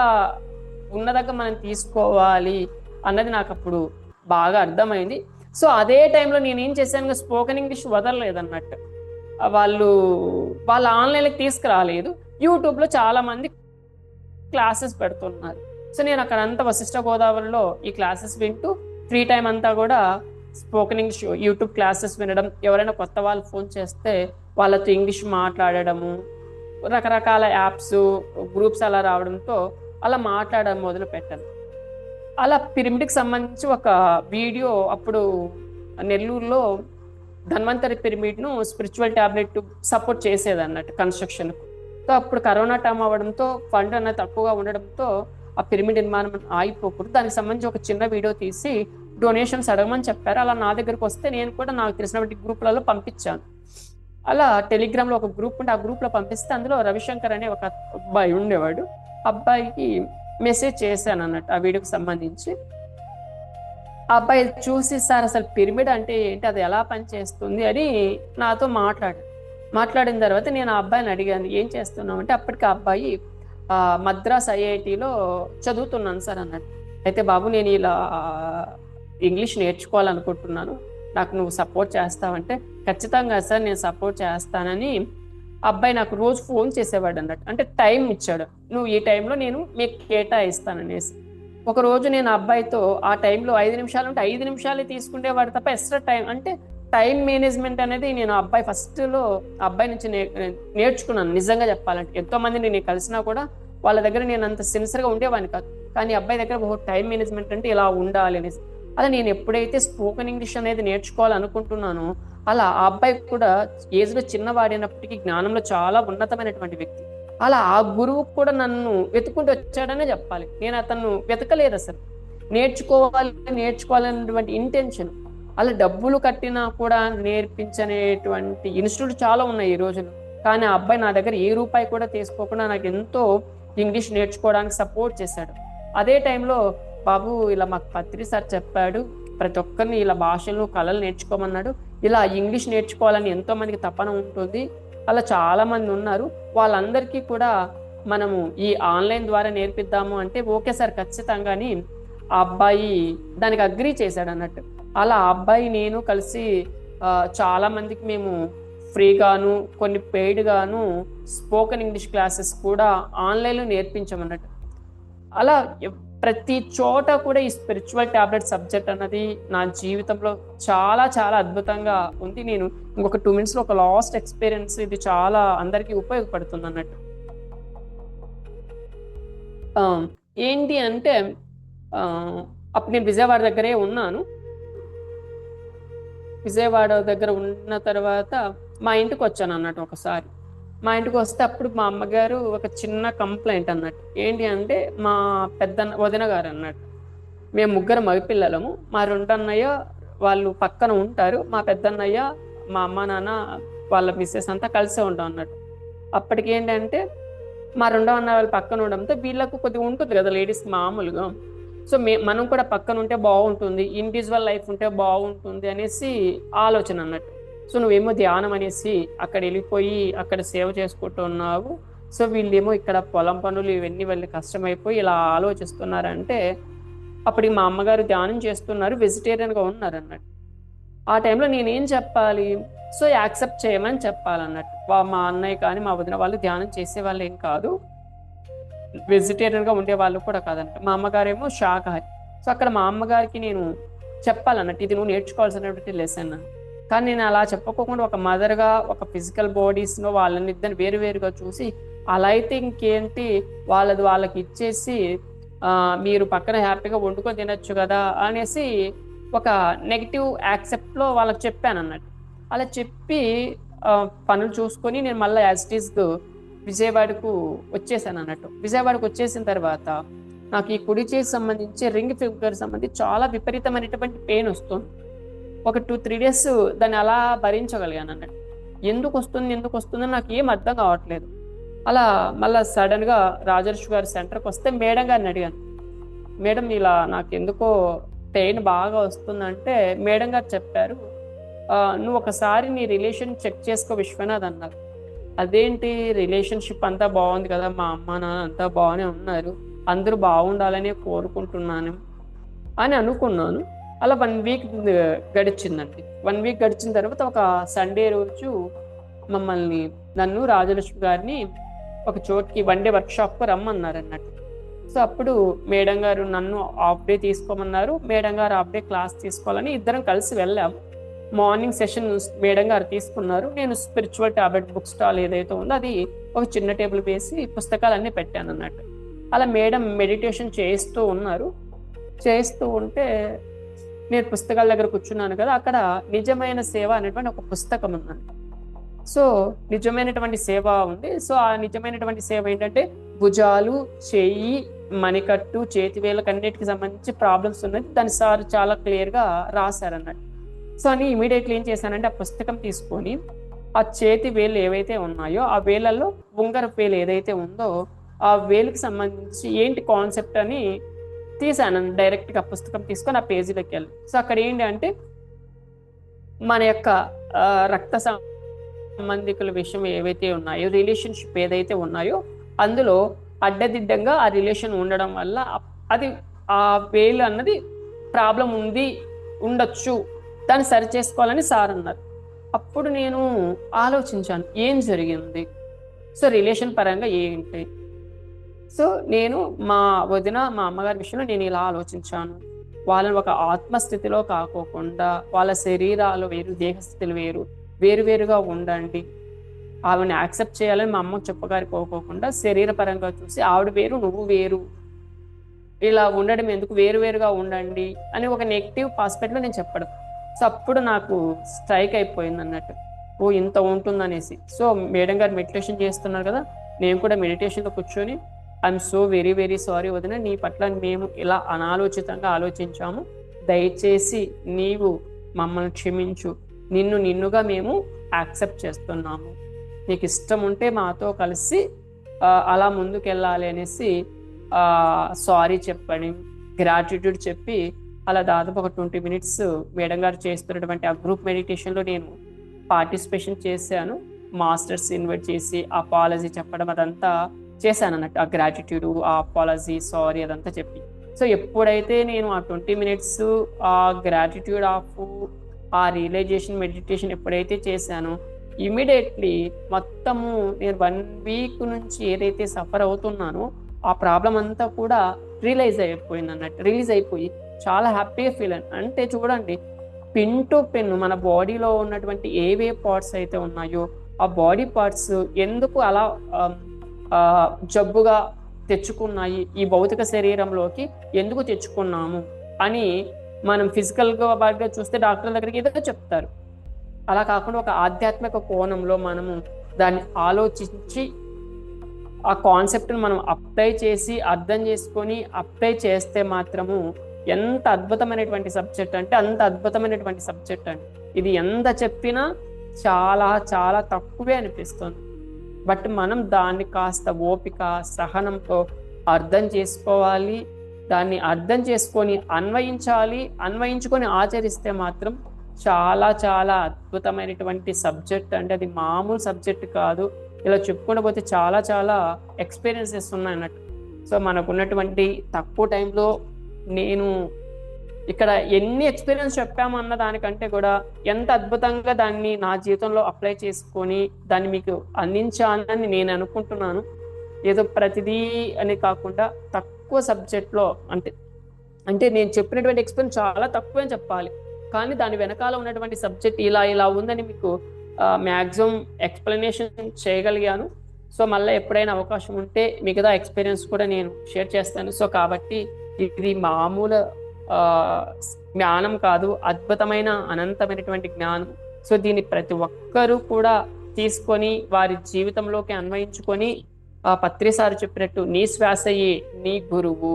ఉన్నదగ్గ మనం తీసుకోవాలి అన్నది నాకు అప్పుడు బాగా అర్థమైంది. సో అదే టైంలో నేను ఏం చేశాను, స్పోకెన్ ఇంగ్లీష్ వదలలేదు అన్నట్టు. వాళ్ళ ఆన్లైన్కి తీసుకురాలేదు. యూట్యూబ్లో చాలా మంది క్లాసెస్ పెడుతున్నారు. సో నేను అక్కడ అంతా వశిష్ఠ గోదావరిలో ఈ క్లాసెస్ వింటూ ఫ్రీ టైం అంతా కూడా స్పోకెన్ ఇంగ్లీష్ యూట్యూబ్ క్లాసెస్ వినడం, ఎవరైనా కొత్త వాళ్ళు ఫోన్ చేస్తే వాళ్ళతో ఇంగ్లీష్ మాట్లాడడము, రకరకాల యాప్స్ గ్రూప్స్ అలా రావడంతో అలా మాట్లాడడం మొదలు పెట్టాను. అలా పిరమిడ్కి సంబంధించి ఒక వీడియో అప్పుడు నెల్లూరులో ధన్వంతరి పిరమిడ్ను స్పిరిచువల్ టాబ్లెట్ సపోర్ట్ చేసేది అన్నట్టు కన్స్ట్రక్షన్కు. సో అప్పుడు కరోనా టైం అవ్వడంతో ఫండ్ అన్నది తక్కువగా ఉండడంతో ఆ పిరమిడ్ నిర్మాణం ఆగిపోకూడదు, దానికి సంబంధించి ఒక చిన్న వీడియో తీసి డొనేషన్స్ అడగమని చెప్పారు. అలా నా దగ్గరకు వస్తే నేను కూడా నాకు తెలిసినటువంటి గ్రూప్లలో పంపించాను. అలా టెలిగ్రామ్లో ఒక గ్రూప్ ఉంటే ఆ గ్రూప్లో పంపిస్తే అందులో రవిశంకర్ అనే ఒక అబ్బాయి ఉండేవాడు. అబ్బాయికి మెసేజ్ చేశాను అన్నట్టు ఆ వీడియోకి సంబంధించి. ఆ అబ్బాయి చూసి సార్ అసలు పిరమిడ్ అంటే ఏంటి, అది ఎలా పనిచేస్తుంది అని నాతో మాట్లాడిన తర్వాత నేను ఆ అబ్బాయిని అడిగాను, ఏం చేస్తున్నావు అంటే అప్పటికి ఆ అబ్బాయి మద్రాస్ ఐఐటిలో చదువుతున్నాను సార్ అన్నట్టు. అయితే బాబు నేను ఇలా ఇంగ్లీష్ నేర్చుకోవాలనుకుంటున్నాను, నాకు నువ్వు సపోర్ట్ చేస్తావంటే ఖచ్చితంగా సార్ నేను సపోర్ట్ చేస్తానని అబ్బాయి నాకు రోజు ఫోన్ చేసేవాడు అన్నట్టు. అంటే టైం ఇచ్చాడు, నువ్వు ఈ టైంలో నేను మీకు కేటాయిస్తాననేసి. ఒకరోజు నేను అబ్బాయితో ఆ టైంలో 5 నిమిషాలు ఉంటే 5 నిమిషాలే తీసుకునేవాడు తప్ప ఎక్స్ట్రా టైం అంటే టైం మేనేజ్మెంట్ అనేది నేను ఫస్ట్లో అబ్బాయి నుంచి నేర్చుకున్నాను. నిజంగా చెప్పాలంటే ఎంతో మందిని నేను కలిసినా కూడా వాళ్ళ దగ్గర నేను అంత సిన్సియర్గా ఉండేవాడిని కాదు. కానీ అబ్బాయి దగ్గర టైం మేనేజ్మెంట్ అంటే ఇలా ఉండాలి అనేసి. అలా నేను ఎప్పుడైతే స్పోకెన్ ఇంగ్లీష్ అనేది నేర్చుకోవాలనుకుంటున్నానో అలా ఆ అబ్బాయి కూడా ఏజ్లో చిన్నవాడినప్పటికీ జ్ఞానంలో చాలా ఉన్నతమైనటువంటి వ్యక్తి. అలా ఆ గురువు కూడా నన్ను వెతుకుంటూ వచ్చాడనే చెప్పాలి. నేను అతను వెతకలేదు, అసలు నేర్చుకోవాలనేటువంటి ఇంటెన్షన్. అలా డబ్బులు కట్టినా కూడా నేర్పించనేటువంటి ఇన్స్టిట్యూట్ చాలా ఉన్నాయి ఈ రోజులు. కానీ ఆ అబ్బాయి నా దగ్గర ఏ రూపాయి కూడా తీసుకోకుండా నాకు ఎంతో ఇంగ్లీష్ నేర్చుకోవడానికి సపోర్ట్ చేశాడు. అదే టైంలో బాబు ఇలా మాకు పత్రి సార్ చెప్పాడు, ప్రతి ఒక్కరిని ఇలా భాషలు కళలు నేర్చుకోమన్నాడు, ఇలా ఇంగ్లీష్ నేర్చుకోవాలని ఎంతో మందికి తపన ఉంటుంది, అలా చాలా మంది ఉన్నారు, వాళ్ళందరికీ కూడా మనము ఈ ఆన్లైన్ ద్వారా నేర్పిద్దాము అంటే ఓకే సార్ ఖచ్చితంగాని ఆ అబ్బాయి దానికి అగ్రీ చేశాడు అన్నట్టు. అలా ఆ అబ్బాయి నేను కలిసి చాలా మందికి మేము ఫ్రీగాను కొన్ని పెయిడ్గాను స్పోకెన్ ఇంగ్లీష్ క్లాసెస్ కూడా ఆన్లైన్లో నేర్పించామన్నట్టు. అలా ప్రతి చోట కూడా ఈ స్పిరిచువల్ టాబ్లెట్ సబ్జెక్ట్ అన్నది నా జీవితంలో చాలా చాలా అద్భుతంగా ఉంది. నేను ఇంకొక 2 minutesలో ఒక లాస్ట్ ఎక్స్పీరియన్స్, ఇది చాలా అందరికీ ఉపయోగపడుతుంది అన్నట్టు. ఏంటి అంటే అప్పుడు నేను విజయవాడ దగ్గరే ఉన్నాను. విజయవాడ దగ్గర ఉన్న తర్వాత మా ఇంటికి వచ్చాను అన్నట్టు. ఒకసారి మా ఇంటికి వస్తే అప్పుడు మా అమ్మగారు ఒక చిన్న కంప్లైంట్ అన్నట్టు. ఏంటి అంటే మా వదిన గారు అన్నట్టు, మేము 3 మగపిల్లలము, మా 2 అన్నయ్య వాళ్ళు పక్కన ఉంటారు, మా పెద్దన్నయ్య మా అమ్మ నాన్న వాళ్ళ మిస్సెస్ అంతా కలిసే ఉంటాం అన్నట్టు. అప్పటికి ఏంటంటే మా 2వ అన్నయ్య వాళ్ళు పక్కన ఉండడంతో వీళ్ళకు కొద్దిగా ఉంటుంది కదా లేడీస్ మామూలుగా. సో మనం కూడా పక్కన ఉంటే బాగుంటుంది, ఇండివిజువల్ లైఫ్ ఉంటే బాగుంటుంది అనేసి ఆలోచన అన్నట్టు. సో నువ్వేమో ధ్యానం అనేసి అక్కడ వెళ్ళిపోయి అక్కడ సేవ చేసుకుంటున్నావు, సో వీళ్ళేమో ఇక్కడ పొలం పనులు ఇవన్నీ వాళ్ళకి కష్టమైపోయి ఇలా ఆలోచిస్తున్నారంటే, అప్పటికి మా అమ్మగారు ధ్యానం చేస్తున్నారు, వెజిటేరియన్గా ఉన్నారు అన్నట్టు. ఆ టైంలో నేనేం చెప్పాలి? సో, యాక్సెప్ట్ చేయమని చెప్పాలన్నట్టు. మా అన్నయ్య కానీ, మా వదిన వాళ్ళు ధ్యానం చేసేవాళ్ళు ఏం కాదు. వెజిటేరియన్‌గా ఉండేవాళ్ళు కూడా కాదనమాట. మా అమ్మగారేమో శాకాహారి. సో, అక్కడ మా అమ్మగారికి నేను చెప్పాలన్నట్టు. ఇది నువ్వు నేర్చుకోవాల్సినటువంటి లెసన్ అని. కానీ నేను అలా చెప్పుకోకుండా ఒక మదర్‌గా, ఒక ఫిజికల్ బాడీస్‌లో వాళ్ళనిద్దరిని వేరు వేరుగా చూసి, అలా అయితే ఇంకేంటి వాళ్ళది వాళ్ళకి ఇచ్చేసి మీరు పక్కన హ్యాపీగా వండుకొని తినొచ్చు గదా! అనేసి ఒక నెగెటివ్ యాక్సెప్ట్‌లో వాళ్ళకి చెప్పానన్నట్టు. అలా చెప్పి పనులు చూసుకొని నేను మళ్ళా యాజ్ ఇట్ ఈజ్ విజయవాడకు వచ్చేసానన్నట్టు. విజయవాడకు వచ్చేసిన తర్వాత నాకు ఈ కుడి చేతికి సంబంధించి రింగ్ ఫింగర్ సంబంధించి చాలా విపరీతమైనటువంటి పెయిన్ వస్తుంది. ఒక 2-3 డేస్ దాన్ని అలా భరించగలిగానన్నట్టు. ఎందుకొస్తుందని నాకు ఏం అర్థం కావట్లేదు. అలా మళ్ళా సడన్‌గా రాజర్షి గారి సెంటర్‌కొస్తే మేడం గారిని అడిగాను. మేడం ఇలా నాకెందుకో పెయిన్ బాగా వస్తుందంటే మేడం గారు చెప్పారు, "నువ్వు ఒకసారి నీ రిలేషన్ చెక్ చేసుకో విశ్వనాథ్" అన్నారు. అదేంటి రిలేషన్‌షిప్ అంతా బాగుంది కదా! మా అమ్మ, నాన్న అంతా బాగానే ఉన్నారు. అందరూ బాగుండాలనే కోరుకుంటున్నాను అని అనుకున్నాను. అలా 1 వీక్ గడిచిందండి. 1 వీక్ గడిచిన తర్వాత ఒక సండే రోజు నన్ను రాజలక్ష్మి గారిని ఒక చోటికి వన్ డే వర్క్‌షాప్‌కి రమ్మన్నారన్నట్టు. సో, అప్పుడు మేడం గారు నన్ను హాఫ్ డే తీసుకోమన్నారు. మేడం గారు హాఫ్ డే క్లాస్ తీసుకోవాలని ఇద్దరం కలిసి వెళ్ళాము. మార్నింగ్ సెషన్ మేడం గారు తీసుకున్నారు. నేను స్పిరిచువల్ టాబ్లెట్ బుక్ స్టాల్ ఏదైతే ఉందో అది ఒక చిన్న టేబుల్ వేసి పుస్తకాలన్నీ పెట్టానన్నట్టు. అలా మేడం మెడిటేషన్ చేస్తూ ఉన్నారు. చేస్తూ ఉంటే నేను పుస్తకాల దగ్గర కూర్చున్నాను కదా! అక్కడ నిజమైన సేవ అనేటువంటి ఒక పుస్తకం ఉందండి. సో, నిజమైనటువంటి సేవ ఉంది. సో, ఆ నిజమైనటువంటి సేవ ఏంటంటే భుజాలు, చెయ్యి, మణికట్టు, చేతి వేళ్ళకన్నిటికి సంబంధించి ప్రాబ్లమ్స్ ఉన్నది. దాన్ని సార్ చాలా క్లియర్‌గా రాశారన్నట్టు. సో, అని ఇమ్మీడియేట్‌లీ ఏం చేశానంటే ఆ పుస్తకం తీసుకొని ఆ చేతి వేళ్ళు ఏవైతే ఉన్నాయో ఆ వేళ్ళల్లో ఉంగరపు వేలు ఏదైతే ఉందో ఆ వేలుకి సంబంధించి ఏంటి కాన్సెప్ట్ అని తీశాను. డైరెక్ట్‌గా పుస్తకం తీసుకొని ఆ పేజీలోకెళ్ళి. సో, అక్కడ ఏంటి అంటే మన యొక్క రక్త సంబంధికుల విషయం ఏవైతే ఉన్నాయో, రిలేషన్‌షిప్ ఏదైతే ఉన్నాయో అందులో అడ్డదిడ్డంగా ఆ రిలేషన్ ఉండడం వల్ల అది ఆ వేలు అన్నది ప్రాబ్లమ్ ఉండొచ్చు. దాన్ని సరిచేసుకోవాలని సార్ అన్నారు. అప్పుడు నేను ఆలోచించాను. ఏం జరిగింది? సో, రిలేషన్ పరంగా ఏంటి? సో, నేను మా వదిన, మా అమ్మగారి విషయంలో నేను ఇలా ఆలోచించాను. వాళ్ళని ఒక ఆత్మస్థితిలో కాకోకుండా వాళ్ళ శరీరాలు వేరు, దేహస్థితులు వేరు, వేరువేరుగా ఉండండి. ఆవిడని యాక్సెప్ట్ చేయాలని మా అమ్మకు చెప్పగారికోకోకుండా శరీరపరంగా చూసి ఆవిడ వేరు, నువ్వు వేరు. ఇలా ఉండడం ఎందుకు? వేరువేరుగా ఉండండి అని ఒక నెగెటివ్ పర్స్పెక్టివ్‌లో నేను చెప్పడం. సో, అప్పుడు నాకు స్ట్రైక్ అయిపోయిందన్నట్టు. ఓహ్! ఇంత ఉంటుందనేసి. సో, మేడం గారు మెడిటేషన్ చేస్తున్నారు కదా! నేను కూడా మెడిటేషన్‌లో కూర్చొని I'm so very very sorry వదిన. నీ పట్ల మేము ఇలా అనాలోచితంగా ఆలోచించాము. దయచేసి నీవు మమ్మల్ని క్షమించు. నిన్నుగా మేము యాక్సెప్ట్ చేస్తున్నాము. నీకు ఇష్టం ఉంటే మాతో కలిసి అలా ముందుకెళ్ళాలి అనేసి సారీ చెప్పని, గ్రాటిట్యూడ్ చెప్పి అలా దాదాపు ఒక 20 మినిట్స్ మేడం గారు చేస్తున్నటువంటి ఆ గ్రూప్ మెడిటేషన్‌లో నేను పార్టిసిపేషన్ చేశాను. మాస్టర్స్ ఇన్వైట్ చేసి అపాలజీ చెప్పడం అదంతా చేశానన్నట్టు. ఆ గ్రాటిట్యూడ్, ఆ అపాలజీ, సారీ అదంతా చెప్పి. సో, ఎప్పుడైతే నేను ఆ 20 మినిట్స్ ఆ గ్రాటిట్యూడ్ ఆ రియలైజేషన్ మెడిటేషన్ ఎప్పుడైతే చేశానో ఇమ్మీడియేట్‌లీ మొత్తము నేను 1 వీక్ నుంచి ఏదైతే సఫర్ అవుతున్నానో ఆ ప్రాబ్లమ్ అంతా కూడా రిలీజ్ అయిపోయి చాలా హ్యాపీగా ఫీల్ అయ్యాను. అంటే చూడండి, పిన్ టు పిన్ మన బాడీలో ఉన్నటువంటి ఏవే పార్ట్స్ అయితే ఉన్నాయో ఆ బాడీ పార్ట్స్ ఎందుకు అలా జబ్బుగా తెచ్చుకున్నాయి, ఈ భౌతిక శరీరంలోకి ఎందుకు తెచ్చుకున్నాము అని మనం ఫిజికల్‌గా చూస్తే డాక్టర్ల దగ్గరికి ఏదో చెప్తారు. అలా కాకుండా ఒక ఆధ్యాత్మిక కోణంలో మనము దాన్ని ఆలోచించి ఆ కాన్సెప్ట్‌ని మనం అప్లై చేసి, అర్థం చేసుకొని అప్లై చేస్తే మాత్రము ఎంత అద్భుతమైనటువంటి సబ్జెక్ట్ అంటే అంత అద్భుతమైనటువంటి సబ్జెక్ట్ అండి. ఇది ఎంత చెప్పినా చాలా చాలా తక్కువే అనిపిస్తుంది. బట్ మనం దాన్ని కాస్త ఓపిక, సహనంతో అర్థం చేసుకోవాలి. దాన్ని అర్థం చేసుకొని అన్వయించుకొని ఆచరిస్తే మాత్రం చాలా చాలా అద్భుతమైనటువంటి సబ్జెక్ట్. అంటే అది మామూలు సబ్జెక్ట్ కాదు. ఇలా చెప్పుకుంటూ పోతే చాలా చాలా ఎక్స్‌పీరియన్సెస్ ఉన్నాయన్నట్టు. సో, మనకున్నటువంటి తక్కువ టైంలో నేను ఇక్కడ ఎన్ని ఎక్స్పీరియన్స్ చెప్పాము అన్న దానికంటే కూడా ఎంత అద్భుతంగా దాన్ని నా జీవితంలో అప్లై చేసుకొని దాన్ని మీకు అందించాలని నేను అనుకుంటున్నాను. ఏదో ప్రతిదీ అని కాకుండా తక్కువ సబ్జెక్ట్లో అంటే నేను చెప్పినటువంటి ఎక్స్పీరియన్స్ చాలా తక్కువ అని చెప్పాలి, కానీ దాని వెనకాల ఉన్నటువంటి సబ్జెక్ట్ ఇలా ఇలా ఉందని మీకు మ్యాక్సిమం ఎక్స్ప్లెనేషన్ చేయగలిగాను. సో మళ్ళీ ఎప్పుడైనా అవకాశం ఉంటే మిగతా ఎక్స్పీరియన్స్ కూడా నేను షేర్ చేస్తాను. సో కాబట్టి ఇది మామూలు జ్ఞానం కాదు, అద్భుతమైన అనంతమైనటువంటి జ్ఞానం. సో దీన్ని ప్రతి ఒక్కరూ కూడా తీసుకొని వారి జీవితంలోకి అన్వయించుకొని పత్రి సార్ చెప్పినట్టు నీ శ్వాసయే నీ గురువు,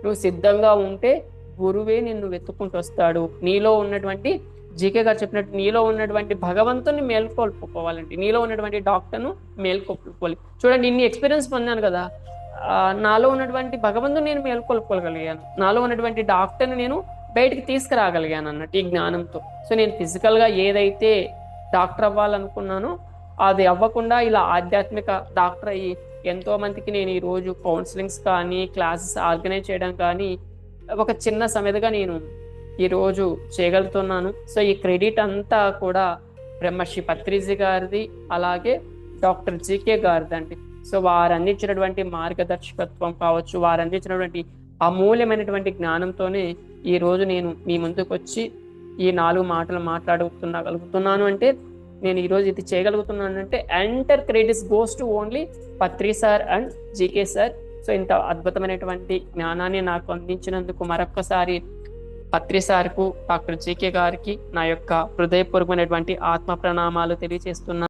నువ్వు సిద్ధంగా ఉంటే గురువే నిన్ను వెతుక్కుంటూ వస్తాడు. నీలో ఉన్నటువంటి జీకే గారు చెప్పినట్టు నీలో ఉన్నటువంటి భగవంతుని మేల్కొల్పుకోవాలంటే నీలో ఉన్నటువంటి డాక్టర్ను మేల్కొల్పుకోవాలి. చూడండి, ఇన్ని ఎక్స్పీరియన్స్ పొందాను కదా, నాలో ఉన్నటువంటి భగవంతుని నేను మేల్కొల్పుకోగలిగాను, నాలో ఉన్నటువంటి డాక్టర్ని నేను బయటికి తీసుకురాగలిగాను అన్నట్టు ఈ జ్ఞానంతో. సో నేను ఫిజికల్గా ఏదైతే డాక్టర్ అవ్వాలనుకున్నానో అది అవ్వకుండా ఇలా ఆధ్యాత్మిక డాక్టర్ అయ్యి ఎంతో మందికి నేను ఈరోజు కౌన్సిలింగ్స్ కానీ క్లాసెస్ ఆర్గనైజ్ చేయడం కానీ ఒక చిన్న సమేతగా నేను ఈరోజు చేయగలుగుతున్నాను. సో ఈ క్రెడిట్ అంతా కూడా బ్రహ్మశ్రీ పత్రిజీ గారిది, అలాగే డాక్టర్ జీకే గారిది అండి. సో వారు అందించినటువంటి మార్గదర్శకత్వం కావచ్చు, వారు అందించినటువంటి అమూల్యమైనటువంటి జ్ఞానంతోనే ఈరోజు నేను మీ ముందుకు వచ్చి ఈ 4 మాటలు మాట్లాడుతున్నాను. అంటే నేను ఈరోజు ఇది చేయగలుగుతున్నాను అంటే enter credits goes to only Patri sir and GK sir. So ఇంత అద్భుతమైనటువంటి జ్ఞానాన్ని నాకు అందించినందుకు మరొక్కసారి పత్రి సార్కు, డాక్టర్ జీకే గారికి నా యొక్క హృదయపూర్వకమైనటువంటి ఆత్మ ప్రణామాలు తెలియజేస్తున్నాను.